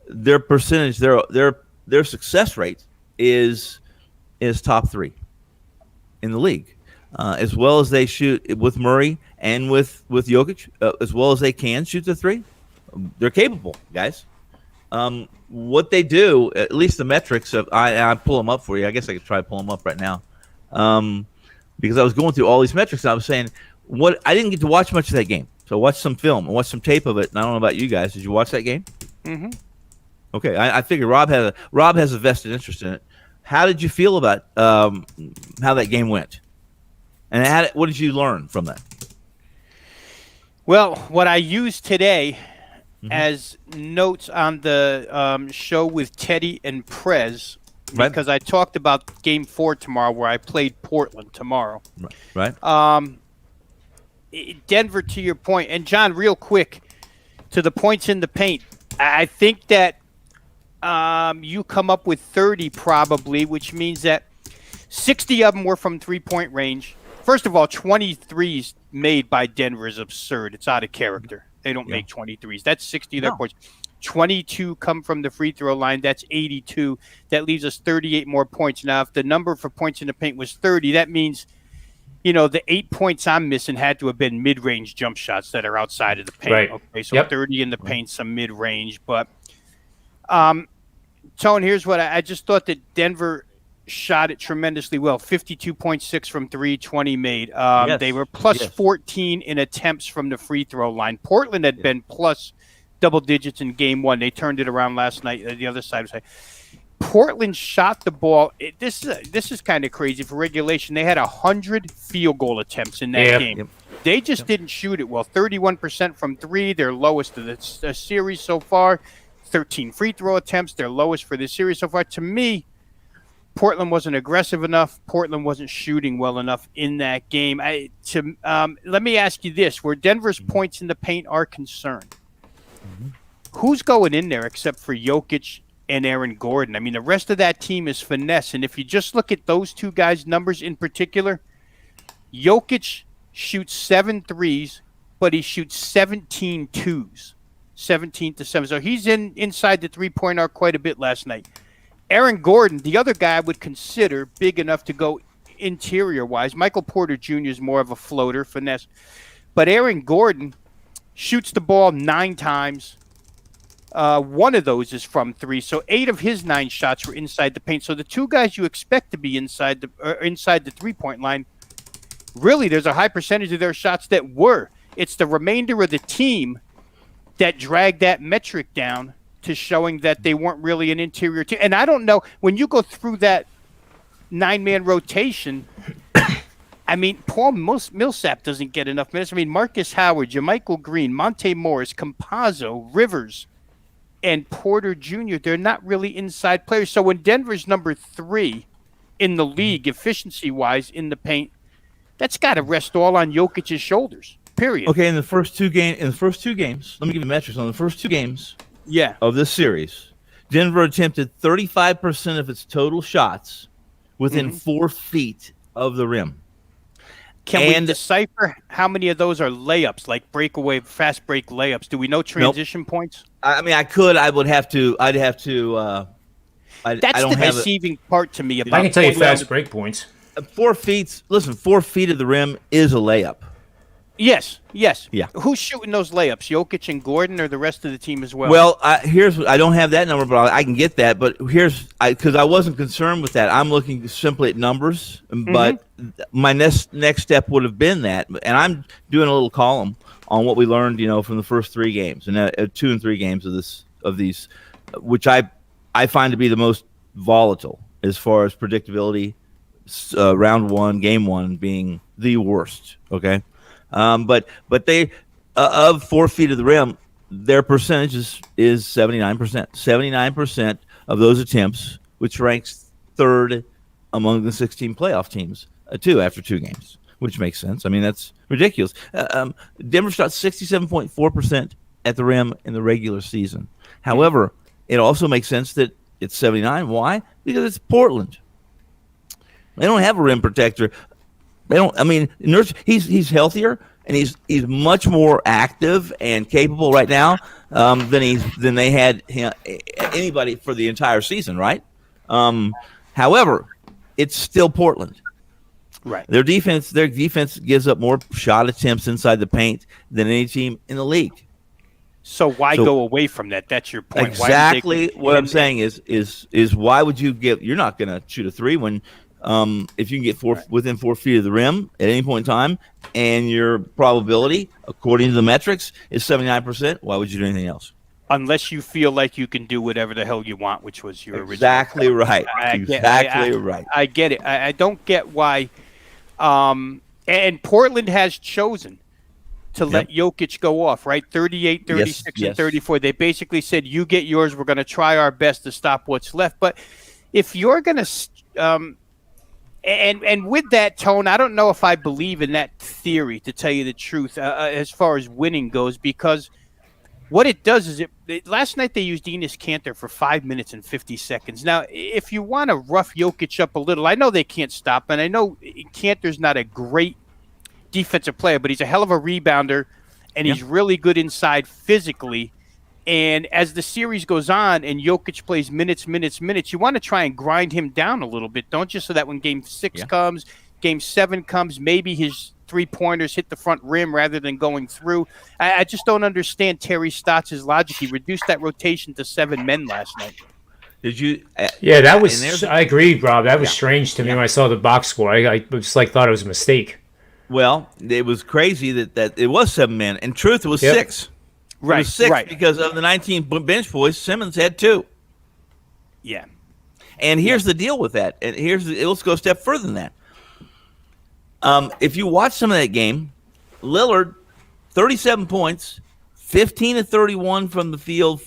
their percentage, their success rate is top 3 in the league, as well as they shoot with Murray and with Jokic, as well as they can shoot the 3. They're capable, guys. What they do, at least the metrics of, I pull them up for you. I guess I could try to pull them up right now, because I was going through all these metrics. And I was saying I didn't get to watch much of that game, so I watched some film, I watched some tape of it. And I don't know about you guys. Did you watch that game? Mm-hmm. Okay, I figure Rob has a vested interest in it. How did you feel about how that game went, and what did you learn from that? Well, what I used today as notes on the show with Teddy and Prez, because I talked about Game 4 tomorrow, where I played Portland tomorrow. Right. Denver, to your point, and John, real quick, to the points in the paint. I think that you come up with 30 probably, which means that 60 of them were from three-point range. First of all, 23s made by Denver is absurd. It's out of character. They don't make 23s. That's 60 of their points. 22 come from the free throw line. That's 82. That leaves us 38 more points. Now, if the number for points in the paint was 30, that means, the 8 points I'm missing had to have been mid-range jump shots that are outside of the paint. Right. Okay, so 30 in the paint, some mid-range. But, Tone, here's what I just thought that Denver shot it tremendously well. 52.6 from 3, 20 made. They were plus 14 in attempts from the free throw line. Portland had been plus double digits in game 1. They turned it around last night. The other side was Portland shot the ball. This is kind of crazy for regulation. They had 100 field goal attempts in that game. They just didn't shoot it well. 31% from 3, their lowest of the series so far. 13 free throw attempts, their lowest for this series so far. To me, Portland wasn't aggressive enough. Portland wasn't shooting well enough in that game. Let me ask you this: where Denver's points in the paint are concerned, who's going in there except for Jokic and Aaron Gordon? I mean, the rest of that team is finesse. And if you just look at those two guys' numbers in particular, Jokic shoots 7 threes, but he shoots 17 twos, 17 to 7. So he's inside the three-point arc quite a bit last night. Aaron Gordon, the other guy I would consider big enough to go interior-wise. Michael Porter Jr. is more of a floater, finesse. But Aaron Gordon shoots the ball 9 times. One of those is from 3. So 8 of his 9 shots were inside the paint. So the two guys you expect to be inside the three-point line, really there's a high percentage of their shots that were. It's the remainder of the team that dragged that metric down to showing that they weren't really an interior team. And I don't know, when you go through that 9-man rotation, I mean, Paul Millsap doesn't get enough minutes. I mean, Marcus Howard, JaMychal Green, Monte Morris, Campazzo, Rivers, and Porter Jr., they're not really inside players. So when Denver's number 3 in the league, efficiency-wise, in the paint, that's got to rest all on Jokic's shoulders, period. Okay, in the first two games, let me give you metrics on the first 2 games. Of this series, Denver attempted 35% of its total shots within 4 feet of the rim. Can we decipher how many of those are layups, like breakaway, fast break layups? Do we know transition points? I mean, I could. I would have to. I'd have to. That's the deceiving part to me. About I can tell you fast break points. 4 feet. Listen, 4 feet of the rim is a layup. Yes. Yeah. Who's shooting those layups? Jokic and Gordon, or the rest of the team as well? Well, I don't have that number, but I can get that. But because I wasn't concerned with that. I'm looking simply at numbers. But my next step would have been that, and I'm doing a little column on what we learned, from the first 3 games and 2 and 3 games of these, which I find to be the most volatile as far as predictability. Round 1, game 1 being the worst. Okay, but they of 4 feet of the rim, their percentage is 79%. 79% of those attempts, which ranks 3rd among the 16 playoff teams, after 2 games, which makes sense. I mean, that's ridiculous. Denver shot 67.4% at the rim in the regular season. However, it also makes sense that it's 79. Why? Because it's Portland. They don't have a rim protector. They don't. I mean, Nurse. He's healthier and he's much more active and capable right now than they had anybody for the entire season. Right. However, it's still Portland. Right. Their defense gives up more shot attempts inside the paint than any team in the league. So why go away from that? That's your point. Exactly what I'm saying is why would you you're not going to shoot a 3 when if you can get within 4 feet of the rim at any point in time, and your probability, according to the metrics, is 79%. Why would you do anything else? Unless you feel like you can do whatever the hell you want, which was your original. Exactly right. Right. I get it. I don't get why. And Portland has chosen to let Jokic go off, right? 38, 36, and 34. They basically said, you get yours. We're going to try our best to stop what's left. But if you're going to and with that tone, I don't know if I believe in that theory, to tell you the truth, as far as winning goes, because what it does is last night they used Enes Kanter for 5 minutes and 50 seconds. Now, if you want to rough Jokic up a little, I know they can't stop, and I know Kanter's not a great defensive player, but he's a hell of a rebounder, and he's really good inside physically. And as the series goes on and Jokic plays minutes, you want to try and grind him down a little bit, don't you? So that when game 6 comes, game 7 comes, maybe his 3-pointers hit the front rim rather than going through. I just don't understand Terry Stotts' logic. He reduced that rotation to 7 men last night. Did you? Yeah, that was. I agree, Rob. That was strange to me when I saw the box score. I just thought it was a mistake. Well, it was crazy that it was 7 men. In truth, it was 6. Right, it was 6 right. Because of the 19 bench boys, Simmons had 2. Yeah. And here's the deal with that. And let's go a step further than that. If you watch some of that game, Lillard, 37 points, 15 of 31 from the field,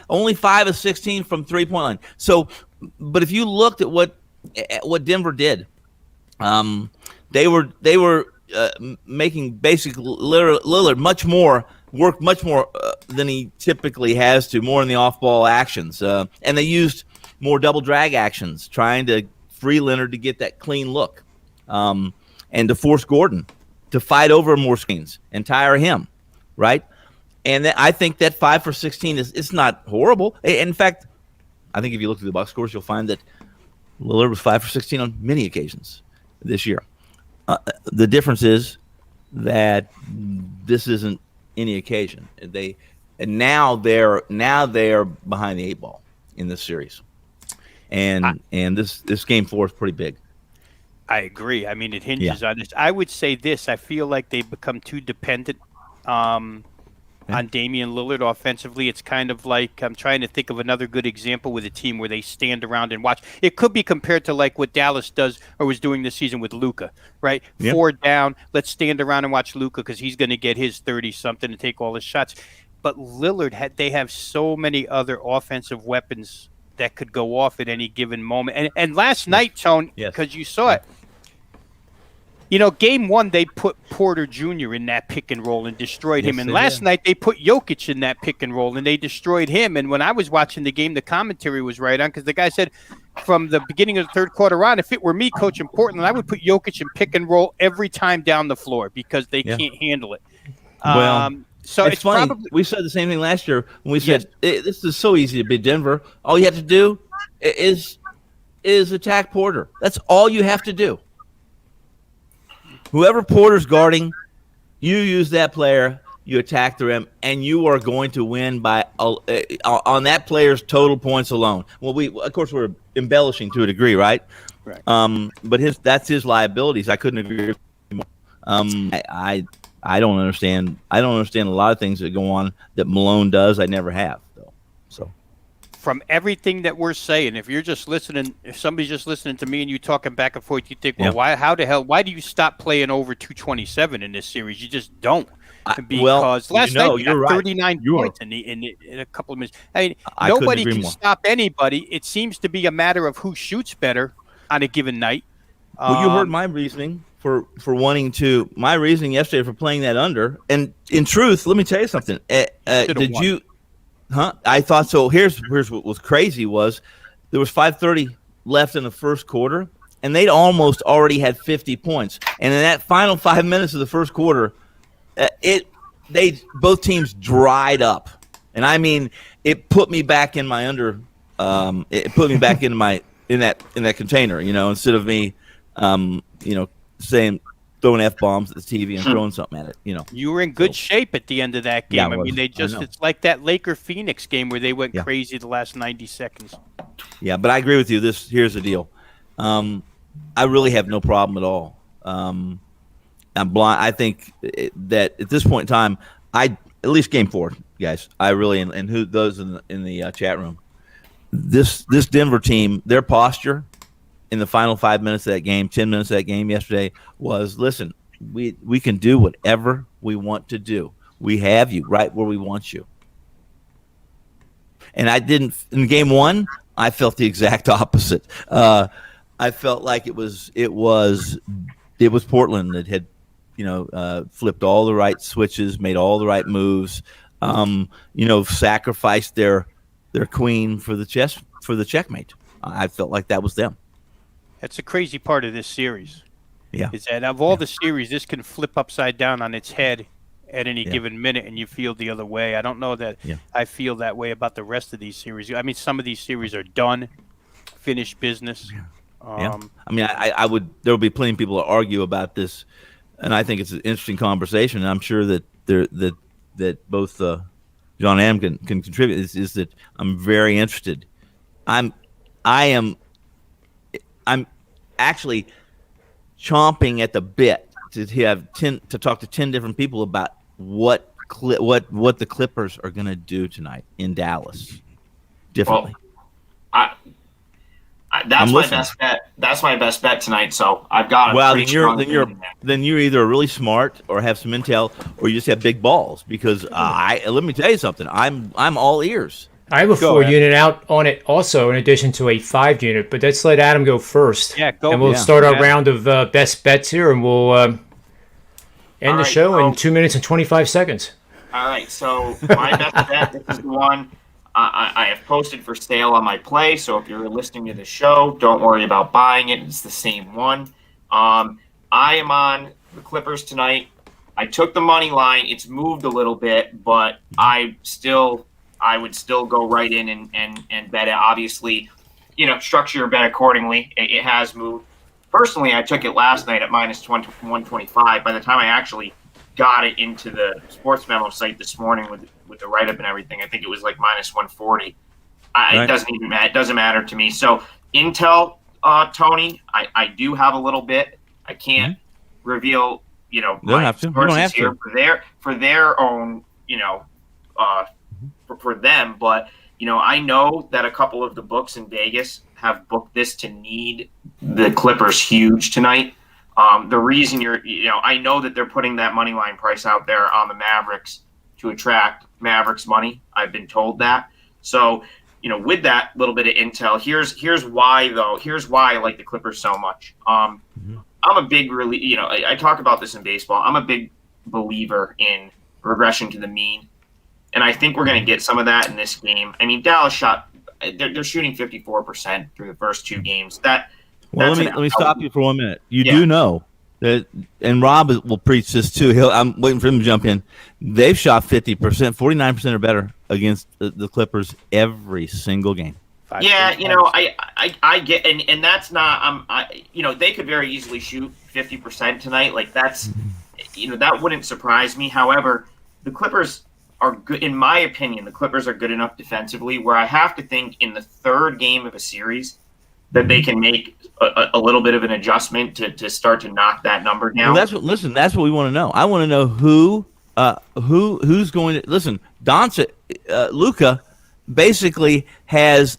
only 5 of 16 from 3-point line. So, but if you looked at what Denver did, they were making basically Lillard work much more than he typically has to, more in the off-ball actions. And they used more double drag actions, trying to free Leonard to get that clean look, and to force Gordon to fight over more screens and tire him, right? And I think that 5 for 16 it's not horrible. In fact, I think if you look at the box scores, you'll find that Lillard was 5 for 16 on many occasions this year. The difference is that this isn't any occasion. Now they're behind the 8 ball in this series, and this game 4 is pretty big. I agree. I mean, it hinges on this. I would say this. I feel like they've become too dependent on Damian Lillard offensively. It's kind of like, I'm trying to think of another good example with a team where they stand around and watch. It could be compared to like what Dallas does or was doing this season with Luka, right? Yep. 4 down, let's stand around and watch Luka because he's going to get his 30-something and take all his shots. But Lillard, they have so many other offensive weapons that could go off at any given moment. And last night, Tone, because you saw it, game 1, they put Porter Jr. in that pick and roll and destroyed him. And last night, they put Jokic in that pick and roll and they destroyed him. And when I was watching the game, the commentary was right on because the guy said from the beginning of the third quarter on, if it were me coaching Portland, I would put Jokic in pick and roll every time down the floor because they can't handle it. So it's funny. Probably, we said the same thing last year when we said this is so easy to beat Denver. All you have to do is attack Porter. That's all you have to do. Whoever Porter's guarding, You use that player, you attack the rim, and you are going to win by on that player's total points alone. Well, of course we're embellishing to a degree, right? Right. But that's his liabilities. I couldn't agree more. I don't understand. I don't understand a lot of things that go on that Malone does. I never have, though. So, from everything that we're saying, if you're just listening, if somebody's just listening to me and you talking back and forth, you think, well, how do you stop playing over 227 in this series? You just don't. Because last night you got 39 points in a couple of minutes. I mean, nobody can stop anybody. It seems to be a matter of who shoots better on a given night. Well, you heard my reasoning for wanting to. My reasoning yesterday for playing that under. And in truth, let me tell you something. Did you? Huh? I thought so. Here's what was crazy was there was 5:30 left in the first quarter, and they'd almost already had 50 points. And in that final 5 minutes of the first quarter, both teams dried up, and I mean it put me back in my under. It put me back in that container, instead of me, saying throwing F-bombs at the TV and throwing something at it, You were in good shape at the end of that game. Yeah, I mean, it's like that Laker-Phoenix game where they went crazy the last 90 seconds. Yeah, but I agree with you. Here's the deal. I really have no problem at all. I'm blind. I think that at this point in time, at least game 4, guys, I really, and who those in the chat room, this Denver team, their posture in the final 5 minutes of that game, 10 minutes of that game yesterday was, listen, we can do whatever we want to do. We have you right where we want you. And I didn't in game 1. I felt the exact opposite. I felt like it was Portland that had, flipped all the right switches, made all the right moves, sacrificed their queen for the checkmate. I felt like that was them. That's a crazy part of this series. Yeah. Is that of all the series, this can flip upside down on its head at any given minute, and you feel the other way. I don't know that I feel that way about the rest of these series. I mean, some of these series are done, finished business. Yeah. I mean, I would. There will be plenty of people to argue about this, and I think it's an interesting conversation. And I'm sure that that both John and Adam can contribute. Is that I'm very interested. I'm actually chomping at the bit to talk to 10 different people about what the Clippers are going to do tonight in Dallas differently. Well, that's my best bet. That's my best bet tonight. So I've got. Well, then you're either really smart or have some intel, or you just have big balls. Because let me tell you something. I'm all ears. I have a 4-unit out on it also, in addition to a 5-unit. But let's let Adam go first. Yeah, go. And we'll start our round of best bets here, and we'll end the show in 2 minutes and 25 seconds. All right. So my best bet. This is the one I have posted for sale on my play. So if you're listening to the show, don't worry about buying it. It's the same one. I am on the Clippers tonight. I took the money line. It's moved a little bit, but I would still go right in and bet it. Obviously, structure your bet accordingly. It has moved. Personally, I took it last night at minus 125. By the time I actually got it into the sports memo site this morning with the write-up and everything, I think it was like minus 140. It doesn't matter to me. So Intel, Tony, I do have a little bit. I can't reveal, my sources here for their own, for them. But, I know that a couple of the books in Vegas have booked this to need the Clippers huge tonight. The reason I know that they're putting that money line price out there on the Mavericks to attract Mavericks money. I've been told that. So, with that little bit of intel, here's why though. Here's why I like the Clippers so much. I'm a big I talk about this in baseball. I'm a big believer in regression to the mean. And I think we're going to get some of that in this game. I mean, Dallas they're shooting 54% through the first 2 games. Let me stop you for 1 minute. You do know that, and Rob will preach this too. I'm waiting for him to jump in. They've shot 50%, 49% or better against the Clippers every single game. I get, and that's not. They could very easily shoot 50% tonight. Like that's, that wouldn't surprise me. However, the Clippers are good, in my opinion. The Clippers are good enough defensively where I have to think in the third game of a series that they can make a little bit of an adjustment to start to knock that number down. Well, that's what we want to know. I want to know who's going to listen. Luka basically has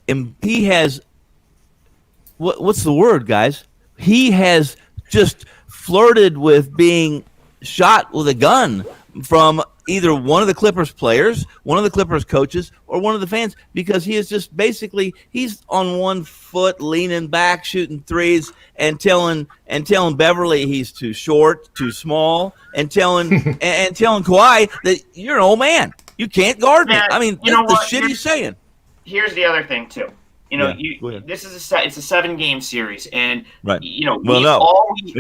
what's the word, guys? He has just flirted with being shot with a gun from either one of the Clippers players, one of the Clippers coaches, or one of the fans, because he is just basically he's on one foot, leaning back, shooting threes, and telling Beverly he's too short, too small, and telling Kawhi that you're an old man, you can't guard me. I mean, that's the shit he's saying. Here's the other thing too. This is it's a 7-game series, and right. all we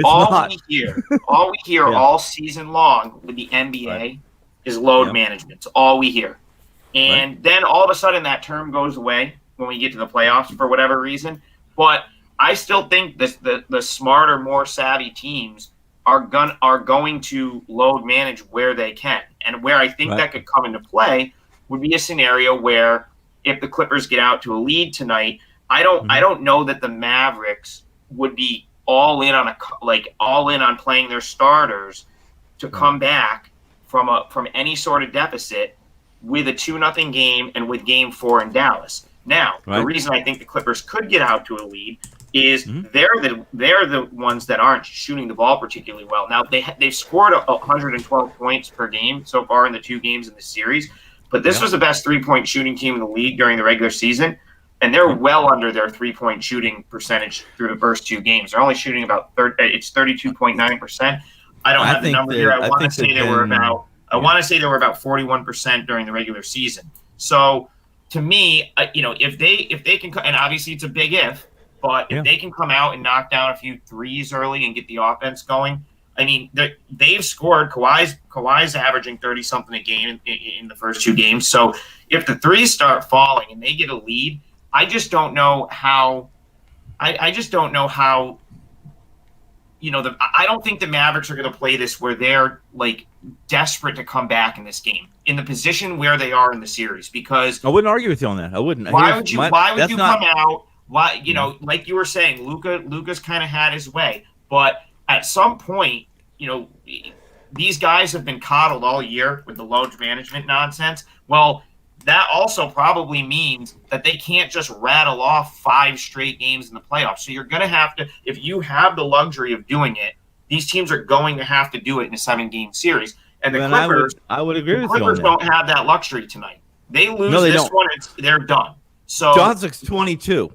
hear all season long with the NBA is load management. It's all we hear, and then all of a sudden that term goes away when we get to the playoffs for whatever reason. But I still think the smarter, more savvy teams are going to load manage where they can, and where I think that could come into play would be a scenario where, if the Clippers get out to a lead tonight, I don't know that the Mavericks would be all in on playing their starters to come back from any sort of deficit with a 2-0 game and with Game 4 in Dallas. Now, the reason I think the Clippers could get out to a lead is they're the ones that aren't shooting the ball particularly well. Now they've scored 112 points per game so far in the 2 games in the series. But this was the best 3-point shooting team in the league during the regular season, and they're well under their 3-point shooting percentage through the first 2 games. They're only shooting about 32.9%. I don't have the number here. I want to say they were about 41% during the regular season. So to me, if they can, and obviously it's a big if, but if they can come out and knock down a few threes early and get the offense going. I mean, they've scored. Kawhi's averaging 30-something a game in the first 2 games. So if the threes start falling and they get a lead, I just don't know how. I don't think the Mavericks are going to play this where they're like desperate to come back in this game in the position where they are in the series. Because I wouldn't argue with you on that. I wouldn't. Why would you come out? Why like you were saying, Luka's kind of had his way, but at some point, these guys have been coddled all year with the load management nonsense. Well, that also probably means that they can't just rattle off 5 straight games in the playoffs. So you're going to have to, if you have the luxury of doing it, these teams are going to have to do it in a 7-game series. And the Clippers, I would agree with you on that. Clippers don't have that luxury tonight. They lose this one, they're done. So Johnson's 22.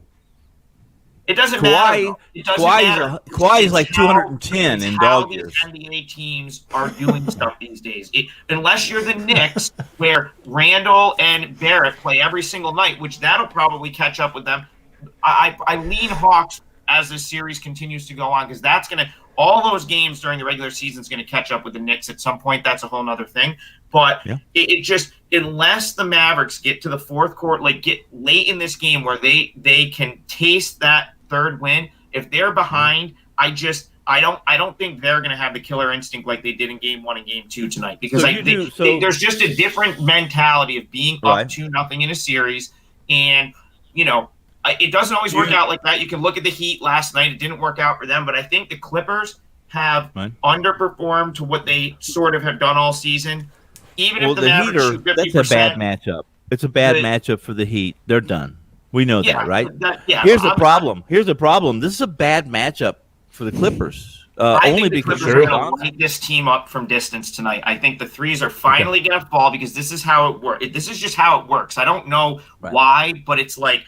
It doesn't matter. Kawhi is like 210 in dog years. NBA teams are doing stuff these days. Unless you're the Knicks, where Randall and Barrett play every single night, which that'll probably catch up with them. I lean Hawks as this series continues to go on, because that's going to – all those games during the regular season is going to catch up with the Knicks at some point. That's a whole other thing. But it just – unless the Mavericks get to the fourth quarter, like get late in this game where they can taste that third win, if they're behind, I don't think they're going to have the killer instinct like they did in Game 1 and Game 2 tonight, because there's just a different mentality of being up 2-0 in a series, and it doesn't always work out like that. You can look at the Heat last night; it didn't work out for them, but I think the Clippers have underperformed to what they sort of have done all season. Even if the Mavericks shoot 50%, that's a bad matchup. It's a bad matchup for the Heat. They're done. We know that, right? Here's the problem. This is a bad matchup for the Clippers. Only because they're going to light this team up from distance tonight. I think the threes are finally going to fall, because this is how it works. This is just how it works. I don't know why, but it's like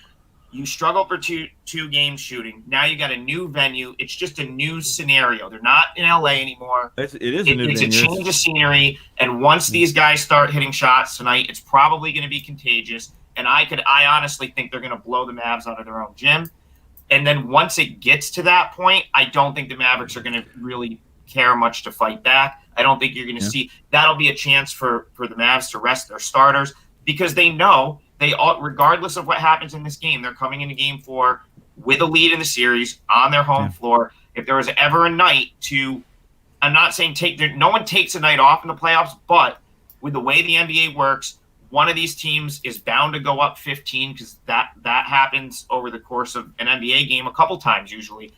you struggle for two games shooting. Now you got a new venue. It's just a new scenario. They're not in LA anymore. It's a new venue. It's a change of scenery. And once these guys start hitting shots tonight, it's probably going to be contagious. And I honestly think they're going to blow the Mavs out of their own gym. And then once it gets to that point, I don't think the Mavericks are going to really care much to fight back. I don't think you're going to see – that'll be a chance for the Mavs to rest their starters, because they know regardless of what happens in this game, they're coming into Game 4 with a lead in the series on their home floor. If there was ever a night to I'm not saying no one takes a night off in the playoffs, but with the way the NBA works, one of these teams is bound to go up 15 because that happens over the course of an NBA game a couple times usually.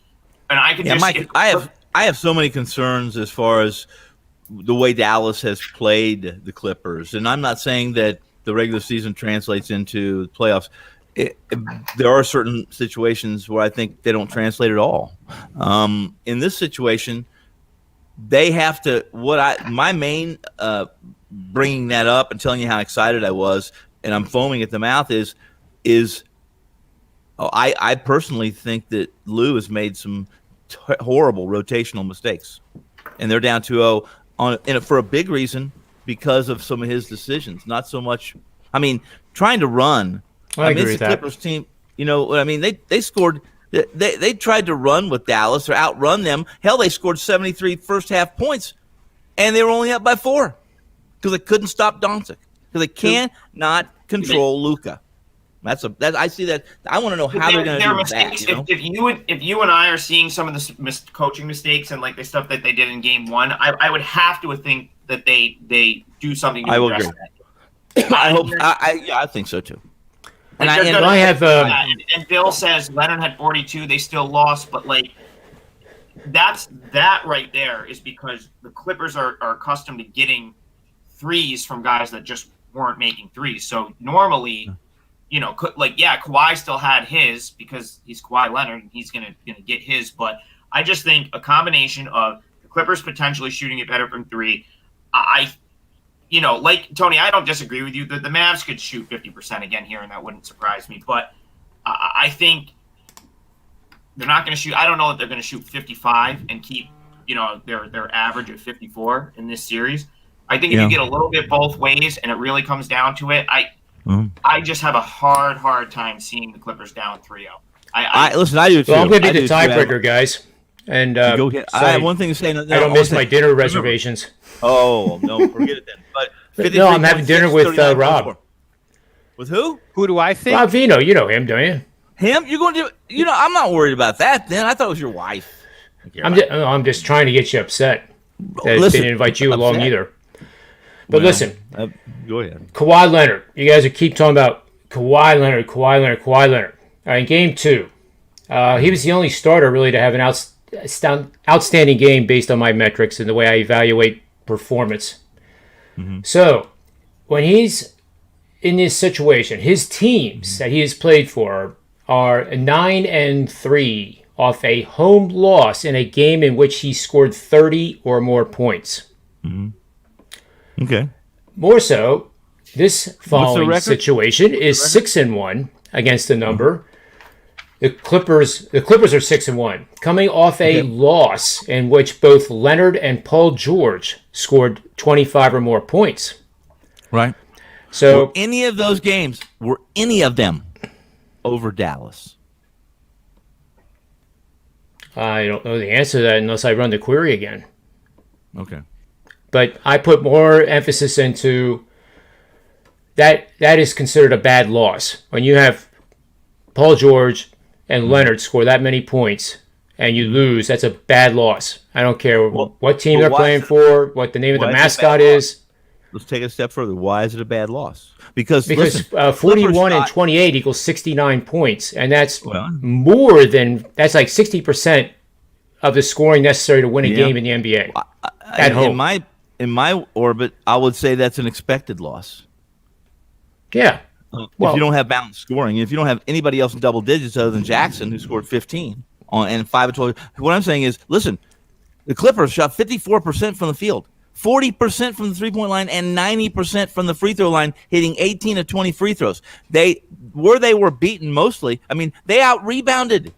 And I could Mike, I have so many concerns as far as the way Dallas has played the Clippers, and I'm not saying that the regular season translates into playoffs. There are certain situations where I think they don't translate at all. In this situation, they have to. My main bringing that up and telling you how excited I was, and I'm foaming at the mouth is I personally think that Lou has made some horrible rotational mistakes, and they're down 2-0 for a big reason because of some of his decisions. Not so much. I mean, trying to run. I agree it's with the that. Clippers team. You know what I mean? They scored. They tried to run with Dallas or outrun them. Hell, they scored 73 first half points, and they were only up by 4 because they couldn't stop Doncic because they cannot control Luka. I see that. I want to know how they're going to do mistakes. that. You know? If you and I are seeing some of the coaching mistakes and like the stuff that they did in Game 1, I would have to think that they do something to address that. I think so too. And I have and Bill says Leonard had 42. They still lost, but like that right there is because the Clippers are accustomed to getting threes from guys that just weren't making threes. So normally, you know, Kawhi still had his because he's Kawhi Leonard and he's gonna get his. But I just think a combination of the Clippers potentially shooting it better from 3. You know, like Tony, I don't disagree with you that the Mavs could shoot 50% again here, and that wouldn't surprise me. But I think they're not going to shoot. I don't know if they're going to shoot 55 and keep, you know, their average of 54 in this series. I think if you get a little bit both ways, and it really comes down to it, I just have a hard time seeing the Clippers down 3-0. Listen, I do too. Well, I'm going to be the tiebreaker, guys. And I have one thing to say. I don't miss my dinner reservations. Oh no, forget it then. But no, I'm having dinner with Rob. With who? Who do I think? Rob Vino, you know him, don't you? Him? You're going to? You know, I'm not worried about that. Then I thought it was your wife. I'm just trying to get you upset. They didn't invite you along either. But listen, go ahead. Kawhi Leonard. You guys keep talking about Kawhi Leonard. In Game 2, he was the only starter really to have an outstanding game based on my metrics and the way I evaluate performance. Mm-hmm. So when he's in this situation, his teams that he has played for are 9-3 off a home loss in a game in which he scored 30 or more points. Mm-hmm. Okay. More so, this following situation is 6-1 against the number. Mm-hmm. The Clippers are 6-1, coming off a loss in which both Leonard and Paul George scored 25 or more points. Right. So, were any of those games, over Dallas? I don't know the answer to that unless I run the query again. Okay. But I put more emphasis into that. That is considered a bad loss when you have Paul George and Leonard score that many points and you lose. That's a bad loss. I don't care what team they're playing for, what the name of the mascot is. Let's take it a step further. Why is it a bad loss? Because 41 and 28 equals 69 points, and that's more than that's like 60% of the scoring necessary to win a game in the NBA at home. In my orbit, I would say that's an expected loss. Yeah. If you don't have balanced scoring, if you don't have anybody else in double digits other than Jackson, who scored 15 and 5 of 12, what I'm saying is, listen, the Clippers shot 54% from the field, 40% from the three-point line, and 90% from the free throw line, hitting 18 of 20 free throws. They were beaten mostly. I mean, they out-rebounded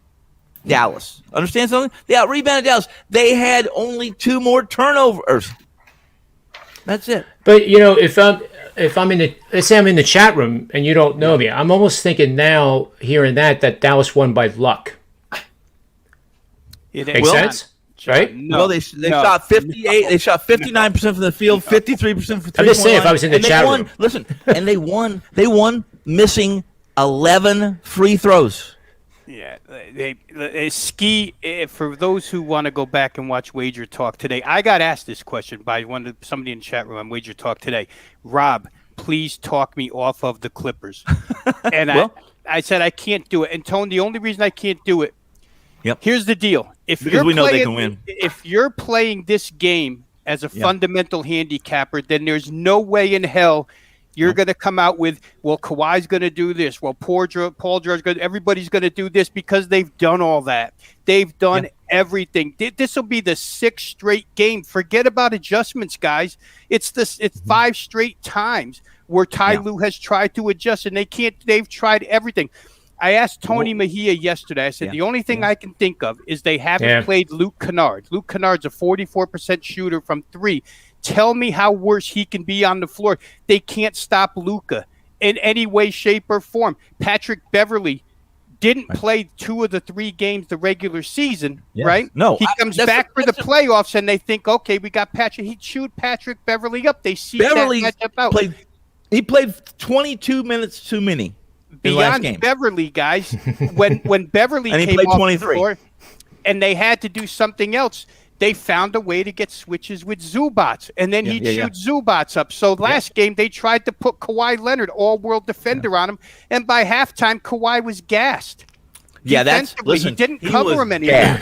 Dallas. Understand something? They out-rebounded Dallas. They had only 2 more turnovers. That's it. But you know, if I'm in the, let's say I'm in the chat room and you don't know me, I'm almost thinking now, hearing that Dallas won by luck. Makes sense, right? No, they shot 58. They shot 59% from the field, 53% for 3-point I'm just saying, line, if I was in the chat room, listen, and they won missing 11 free throws. Yeah, they ski. For those who want to go back and watch Wager Talk today, I got asked this question by somebody in the chat room on Wager Talk today. Rob, please talk me off of the Clippers. And I said I can't do it. And Tone, the only reason I can't do it. Yep. Here's the deal: because we know they can win. If you're playing this game as a fundamental handicapper, then there's no way in hell you're going to come out with, well, Kawhi's going to do this. Well, Paul George, everybody's going to do this because they've done all that. They've done everything. This will be the 6th straight game. Forget about adjustments, guys. It's 5 straight times where Ty Lue has tried to adjust, and they can't. They've tried everything. I asked Tony Mejia yesterday. I said, the only thing I can think of is they haven't played Luke Kennard. Luke Kennard's a 44% shooter from 3. Tell me how worse he can be on the floor. They can't stop Luka in any way, shape, or form. Patrick Beverley didn't play 2 of the 3 games the regular season, right? No. He comes back for the playoffs, and they think, okay, we got Patrick. He chewed Patrick Beverley up. They see Beverly that matchup out. He played 22 minutes too many. Beyond Beverly, guys, when Beverly and he came played off 23. the floor and they had to do something else, they found a way to get switches with Zubats, and then he chewed Zubats up. So last game, they tried to put Kawhi Leonard, all-world defender, on him, and by halftime, Kawhi was gassed. Yeah, he didn't cover him anymore.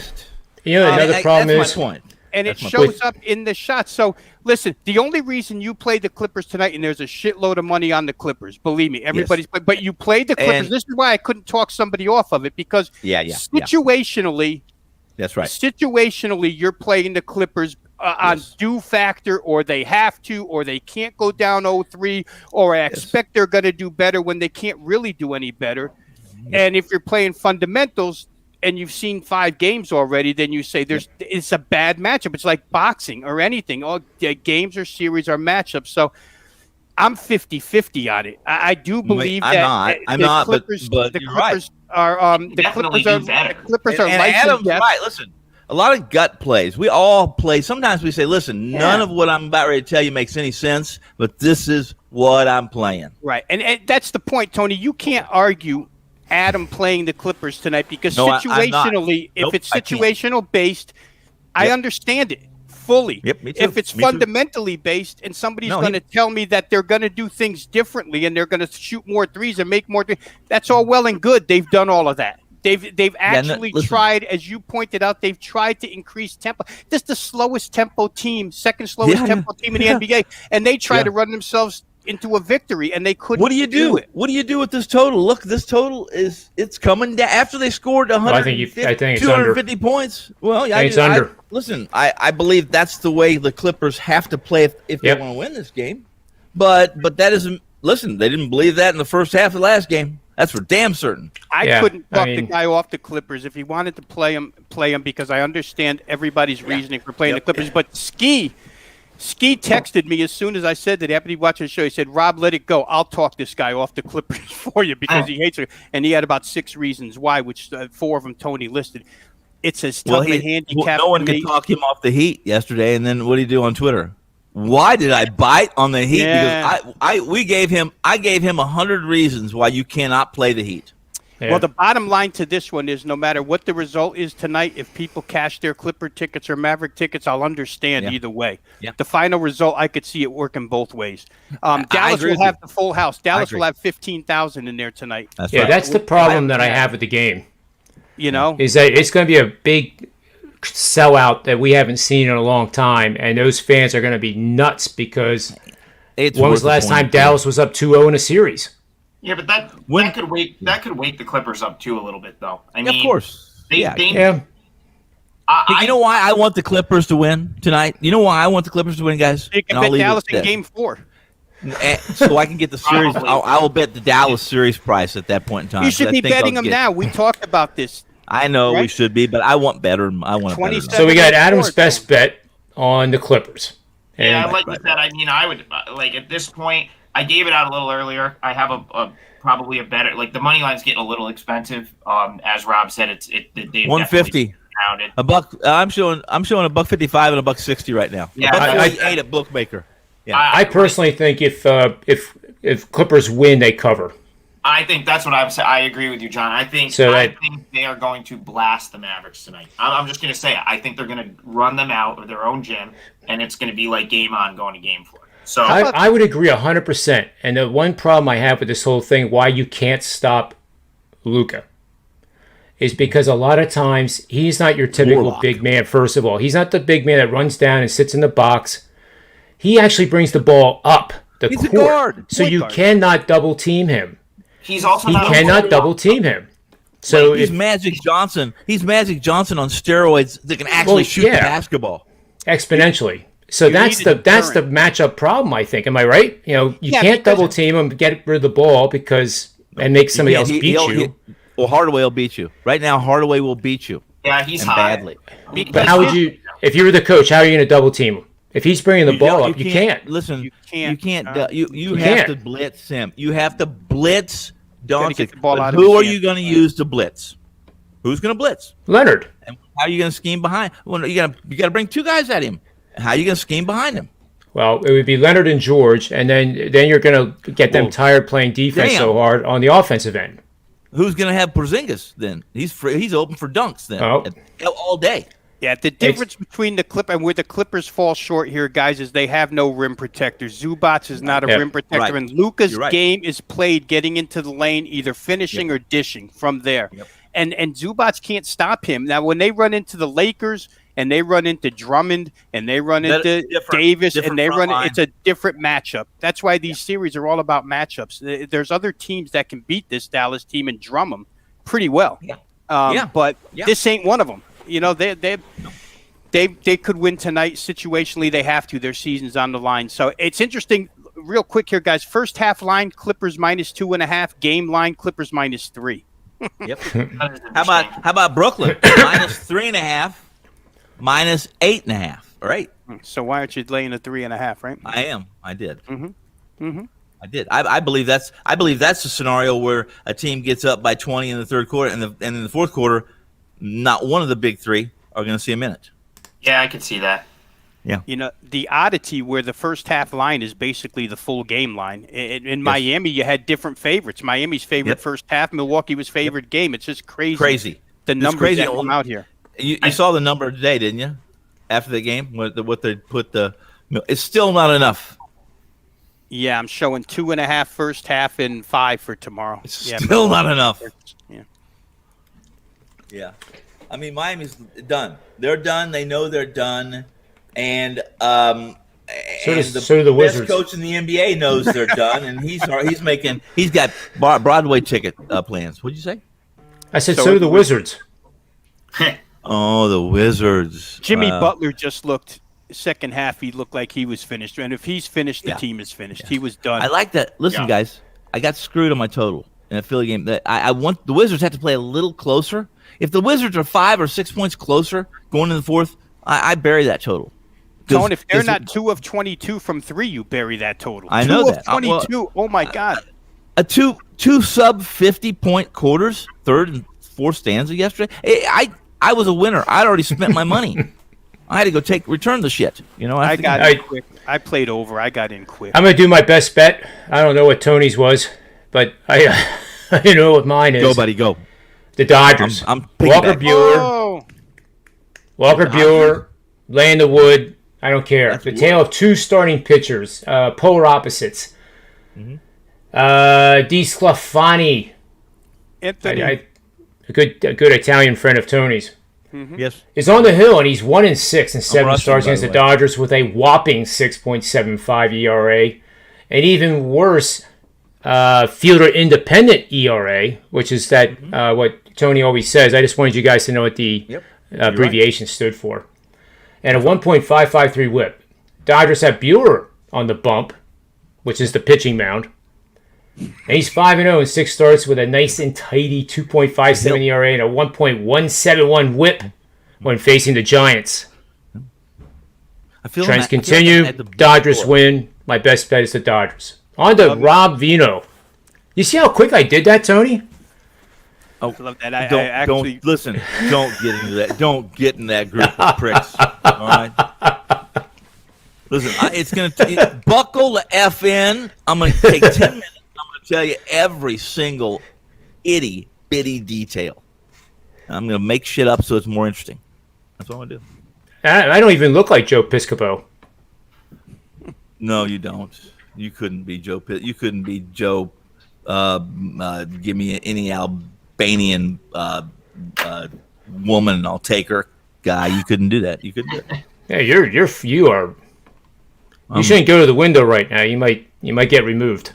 Another problem that's is my point. And it shows up in the shots. So, listen, the only reason you played the Clippers tonight, and there's a shitload of money on the Clippers, believe me, everybody's but you played the Clippers. This is why I couldn't talk somebody off of it, because situationally, that's right. Situationally, you're playing the Clippers on do factor, or they have to, or they can't go down 0-3, or I expect they're going to do better when they can't really do any better. And if you're playing fundamentals, and you've seen 5 games already, then you say it's a bad matchup. It's like boxing or anything. All games or series are matchups. So I'm 50-50 on it. I do believe I'm not, but the you're Clippers are the Clippers are and Adam's right. Listen, a lot of gut plays. We all play. Sometimes we say, listen, none of what I'm about ready to tell you makes any sense, but this is what I'm playing. Right. And that's the point, Tony. You can't argue Adam playing the Clippers tonight, because situationally, if it's situational based, I understand it fully. Yep, me too. If it's fundamentally based, and somebody's going to tell me that they're going to do things differently and they're going to shoot more threes and make more threes, that's all well and good. They've done all of that. They've actually tried, as you pointed out, they've tried to increase tempo. This is the slowest tempo team, second slowest tempo team in the NBA, and they try to run themselves into a victory, and they couldn't. What do you do? What do you do with this total? Look, this total it's coming down after they scored 250 points. Well, it's under. Listen, I believe that's the way the Clippers have to play if they want to win this game. But that isn't. Listen, they didn't believe that in the first half of the last game. That's for damn certain. I couldn't talk the guy off the Clippers. If he wanted to play him, because I understand everybody's reasoning for playing the Clippers. But Ski texted me as soon as I said that after he watched the show. He said, "Rob, let it go. I'll talk this guy off the Clippers for you because he hates it." And he had about 6 reasons why, which 4 of them Tony listed. It's as tough a handicap. No one could talk him off the Heat yesterday. And then what did he do on Twitter? Why did I bite on the Heat? Yeah. Because I gave him 100 reasons why you cannot play the Heat. Yeah. Well, the bottom line to this one is, no matter what the result is tonight, if people cash their Clipper tickets or Maverick tickets, I'll understand either way. Yeah. The final result, I could see it working both ways. Dallas will have the full house. Dallas will have 15,000 in there tonight. That's right. That's the problem that I have with the game. You know, is that it's going to be a big sellout that we haven't seen in a long time, and those fans are going to be nuts because when was the last time Dallas was up 2-0 in a series? Yeah, but that could wake the Clippers up too a little bit, though. I mean, of course. You know why I want the Clippers to win tonight? You know why I want the Clippers to win, guys? You can bet Dallas in Game 4. So I can get the series. I will bet the Dallas series price at that point in time. You should be betting them now. We talked about this. I know we should be, but I want better. I want better. So we got Adam's best bet on the Clippers. And like you said, I mean, I would at this point. I gave it out a little earlier. I have probably a better, the money line's getting a little expensive. As Rob said, it's 150. A buck. I'm showing $1.55 and $1.60 right now. Yeah, $1.48 at bookmaker. Yeah. I personally think if Clippers win, they cover. I think that's what I'm saying. I agree with you, John. I think they are going to blast the Mavericks tonight. I'm just going to say it. I think they're going to run them out of their own gym, and it's going to be like game on going to game 4. So I would agree 100%. And the one problem I have with this whole thing, why you can't stop Luka, is because a lot of times he's not your typical big man. First of all, he's not the big man that runs down and sits in the box. He actually brings the ball up the He's court, a guard. so you cannot double team him. he's also He not cannot double team him. So He's Magic Johnson. He's Magic Johnson on steroids that can actually shoot the basketball exponentially. So that's the matchup problem, I think. Am I right? You can't double team him, get rid of the ball and make somebody else beat you. Well, Hardaway will beat you. Right now, Hardaway will beat you. Yeah, he's and high. badly. But how would you, if you were the coach, how are you going to double team him? If he's bringing the ball up, you can't. Listen, you can't. You can't. have to blitz him. You have to blitz Doncic. But who are you going to use to blitz? Who's going to blitz? Leonard. And how are you going to scheme behind? Well, you got to bring 2 guys at him. How are you going to scheme behind him? Well, it would be Leonard and George, and then you're going to get them tired playing defense so hard on the offensive end. Who's going to have Porzingis then? He's open for dunks then all day. Yeah, the difference between the Clip and where the Clippers fall short here, guys, is they have no rim protectors. Zubats is not a rim protector, and Luka's game is played getting into the lane, either finishing or dishing from there. Yep. And Zubats can't stop him. Now, when they run into the Lakers and they run into Drummond and they run into Davis and they run, it's a different matchup. That's why these series are all about matchups. There's other teams that can beat this Dallas team and drum them pretty well. But this ain't one of them. They could win tonight. Situationally, they have to. Their season's on the line. So it's interesting. Real quick here, guys. First half line, Clippers -2.5. Game line, Clippers -3. Yep. How about Brooklyn? -3.5, -8.5. All right. So why aren't you laying a 3.5? Right. I am. I did. Mm-hmm. I did. I believe that's a scenario where a team gets up by 20 in the third quarter, and in the fourth quarter, not one of the big 3 are going to see a minute. Yeah, I could see that. Yeah. The oddity where the first half line is basically the full game line. In Miami, you had different favorites. Miami's favorite first half, Milwaukee was favorite game. It's just crazy. The numbers that come out here. You saw the number today, didn't you? After the game, what they put it's still not enough. Yeah, I'm showing 2.5 first half and 5 for tomorrow. It's still not enough. Yeah. I mean, Miami's done. They're done. They know they're done. And the Wizards. Best coach in the NBA knows they're done, and he's got Broadway ticket plans. What'd you say? I said so do the Wizards. Oh, the Wizards. Jimmy Butler just looked second half. He looked like he was finished, and if he's finished, the team is finished. Yeah. He was done. I like that. Listen, guys, I got screwed on my total in a Philly game. I want the Wizards have to play a little closer. If the Wizards are 5 or 6 points closer going in the fourth, I bury that total. Tone, if they're not 2 of 22 from 3, you bury that total. I know 2 that. of 22. Oh my God. A two sub 50-point quarters, third and fourth stanza yesterday. I was a winner. I'd already spent my money. I had to go return the shit. I got in quick. I played over. I got in quick. I'm gonna do my best bet. I don't know what Tony's was, but I know what mine is. Go, buddy, go. The Dodgers. I'm Walker Buehler. Walker Buehler, laying the wood. I don't care. That's the tale of 2 starting pitchers, polar opposites. Mm-hmm. DeSclafani, a good Italian friend of Tony's. Mm-hmm. Yes, is on the hill, and he's 1-6 in 7 starts against the Dodgers with a whopping 6.75 ERA, and even worse, fielder independent ERA, which is that what Tony always says. I just wanted you guys to know what the abbreviation stood for. And a 1.553 whip. Dodgers have Buehler on the bump, which is the pitching mound. And he's 5-0 in 6 starts with a nice and tidy 2.57 ERA and a 1.171 whip when facing the Giants. Trends continue. Dodgers win. My best bet is the Dodgers. On to Rob Vino. You see how quick I did that, Tony? I love that. Don't listen. Don't get into that. Don't get in that group of pricks. All right. Listen, it's gonna buckle the F in. I'm gonna take 10 minutes. I'm gonna tell you every single itty bitty detail. I'm going to make shit up so it's more interesting. That's what I'm going to do. I don't even look like Joe Piscopo. No, you don't. You couldn't be Joe. You couldn't be Joe. Give me any Albanian woman, and I'll take her. Guy, you couldn't do that. You couldn't do it. Yeah, you are. You shouldn't go to the window right now. You might get removed.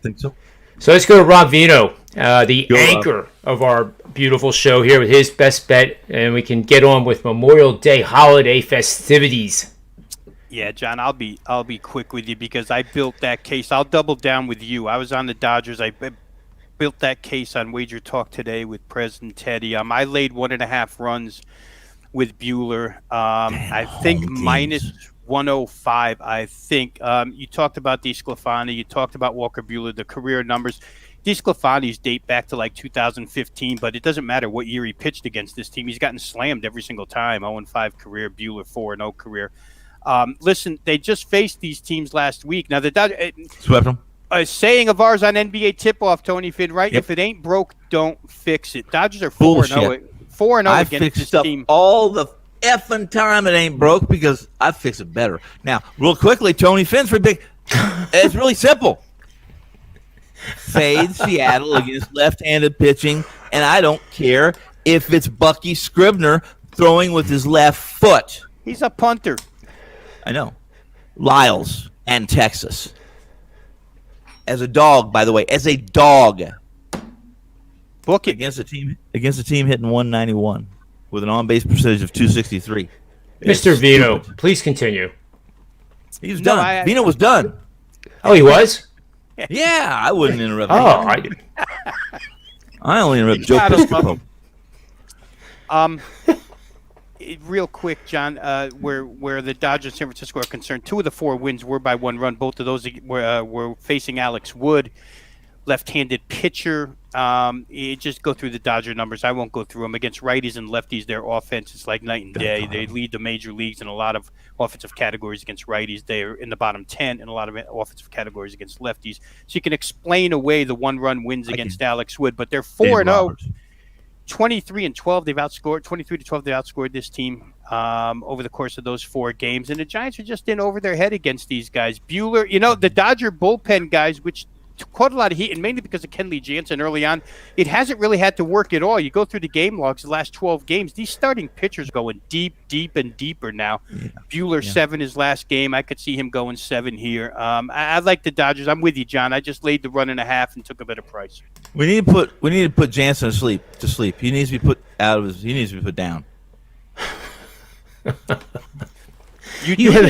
Think so. So let's go to Rob Vino, the anchor of our beautiful show here with his best bet, and we can get on with Memorial Day holiday festivities. Yeah, John, I'll be quick with you because I built that case. I'll double down with you. I was on the Dodgers. I built that case on Wager Talk today with President Teddy. I laid 1.5 runs with Buehler. I think minus 105. I think you talked about DeSclafani. You talked about Walker Buehler, the career numbers. DeSclafani's date back to like 2015, but it doesn't matter what year he pitched against this team. He's gotten slammed every single time. 0-5 career, Buehler 4-0 career. Listen, they just faced these teams last week. Now, the Dodgers Swept them. A saying of ours on NBA Tip-Off, Tony Finn, right? Yep. If it ain't broke, don't fix it. Dodgers are 4-0. 4-0 I against fix this stuff team. all the effing time. It ain't broke because I fix it better. Now, real quickly, Tony Finn's for big. It's really simple. Fade Seattle against left-handed pitching, and I don't care if it's Bucky Scribner throwing with his left foot. He's a punter. I know. Lyles and Texas. As a dog, by the way, as a dog. Book it. Against a team hitting 191 with an on-base percentage of 263. Mr. It's Vino, stupid. please continue. He was done. Vino was done. Oh, he was? Yeah, I wouldn't interrupt. I only interrupt Joe Piscopo. Real quick, John, where the Dodgers and San Francisco are concerned, 2 of the 4 wins were by 1 run. Both of those were facing Alex Wood, left-handed pitcher. You just go through the Dodger numbers. I won't go through them. Against righties and lefties, their offense is like night and day. They lead the major leagues in a lot of offensive categories against righties. They're in the bottom 10 in a lot of offensive categories against lefties. So you can explain away the 1-run wins against Alex Wood, but they're 4-0. 23-12, they've outscored 23-12. They outscored this team over the course of those 4 games, and the Giants are just in over their head against these guys. Buehler, the Dodger bullpen guys, which caught a lot of heat, and mainly because of Kenley Jansen early on, it hasn't really had to work at all. You go through the game logs, the last 12 games, these starting pitchers going deep and deeper now. Yeah. Buehler 7 his last game. I could see him going 7 here. I like the Dodgers. I'm with you, John. I just laid the 1.5 and took a better price. We need to put Jansen to sleep. He needs to be put out of his. He needs to be put down. You do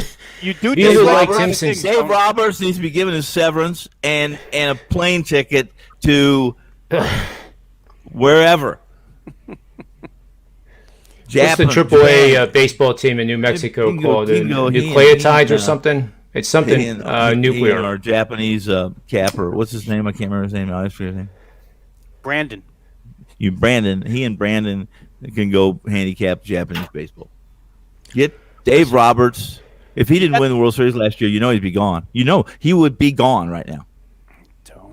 like Simpson. Dave Roberts needs to be given his severance and a plane ticket to wherever. What's the AAA baseball team in New Mexico called? Nucleotides or something? It's something nuclear. Or Japanese capper. What's his name? I can't remember his name. I forget his name. Brandon. He and Brandon can go handicap Japanese baseball. Get Dave Roberts. If he didn't win the World Series last year, he'd be gone. He would be gone right now.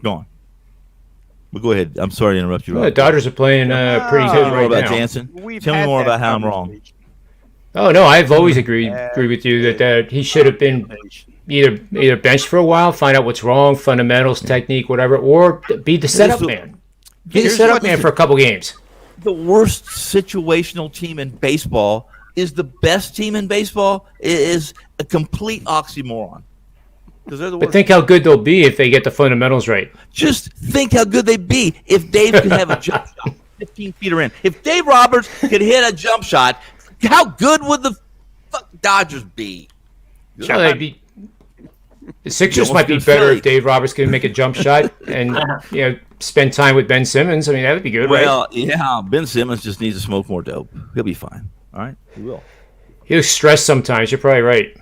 Gone. But go ahead. I'm sorry to interrupt you. Well, the Dodgers are playing pretty good right about now. Jansen. Tell me more about how I'm wrong. Oh no, I've always agreed with you that he should have been either benched for a while, find out what's wrong, fundamentals, technique, whatever, or be the setup man. Be the setup man for a couple games. The worst situational team in baseball is the best team in baseball. Is a complete oxymoron. But think how good they'll be if they get the fundamentals right. Just think how good they'd be if Dave could have a jump shot 15 feet or in. If Dave Roberts could hit a jump shot, how good would the Dodgers be? Well, the Sixers might be better if Dave Roberts could make a jump shot and spend time with Ben Simmons. I mean, that would be good, right? Well, yeah, Ben Simmons just needs to smoke more dope. He'll be fine. All right, he will. He was stressed sometimes. You're probably right.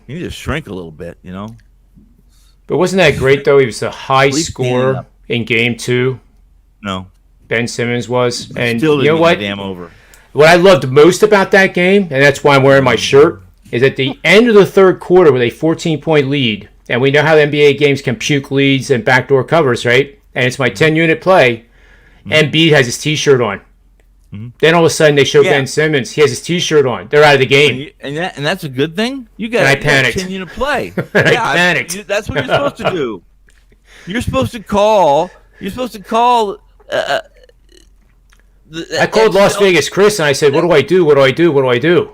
He needs to shrink a little bit, But wasn't that great, though? He was a high scorer in Game 2. No. Ben Simmons was. And still you know what? Damn over. What I loved most about that game, and that's why I'm wearing my shirt, is at the end of the third quarter with a 14-point lead, And we know how the NBA games can puke leads and backdoor covers, right? And it's my 10-unit play. Embiid has his T-shirt on. Then all of a sudden they show Ben Simmons. He has his T-shirt on. They're out of the game. And that's a good thing? You got I panicked. 10-unit play. I panicked. That's what you're supposed to do. You're supposed to call. I called Las Vegas Chris and I said, what do I do? What do I do? What do I do?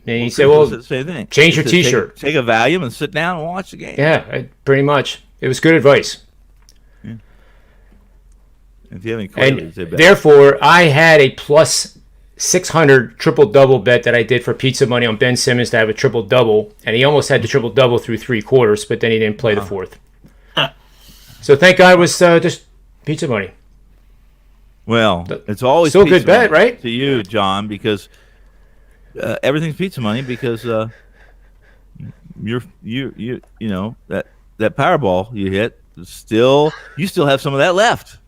And he said, well, same thing. Change your T-shirt. Take a Valium and sit down and watch the game. Yeah, pretty much. It was good advice. Yeah. If you have any And questions, therefore, I had a plus 600 triple-double bet that I did for pizza money on Ben Simmons to have a triple-double. And he almost had the triple-double through 3 quarters, but then he didn't play the fourth. So thank God it was just pizza money. Well, it's always still pizza good bet, money right? to you, John, because everything's pizza money because you know that Powerball you hit you still have some of that left.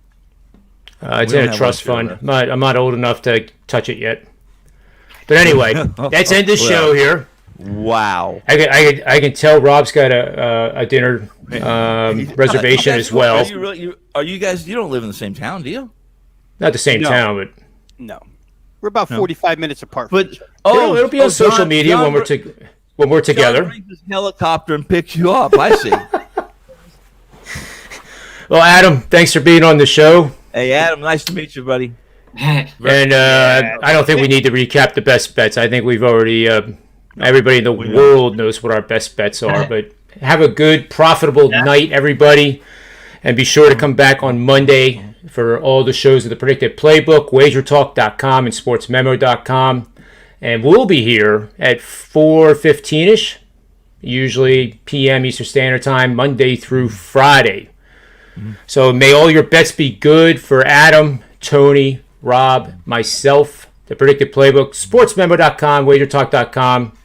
It's in a trust fund. I'm not old enough to touch it yet. But anyway, let's end the show here. Wow. I can tell Rob's got a dinner reservation as well. Are you guys? You don't live in the same town, do you? Not the same town, but No. We're about 45 minutes apart. But it'll be on social media when we're together. John brings his helicopter and picks you up. I see. Well, Adam, thanks for being on the show. Hey, Adam, nice to meet you, buddy. And I don't think we need to recap the best bets. I think we've already everybody in the world knows what our best bets are. But have a good, profitable night, everybody. And be sure to come back on Monday for all the shows of the Predictive Playbook, wagertalk.com and sportsmemo.com. And we'll be here at 4:15-ish, usually p.m. Eastern Standard Time, Monday through Friday. So may all your bets be good for Adam, Tony, Rob, myself, the Predictive Playbook, sportsmemo.com, wagertalk.com.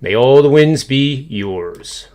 May all the wins be yours.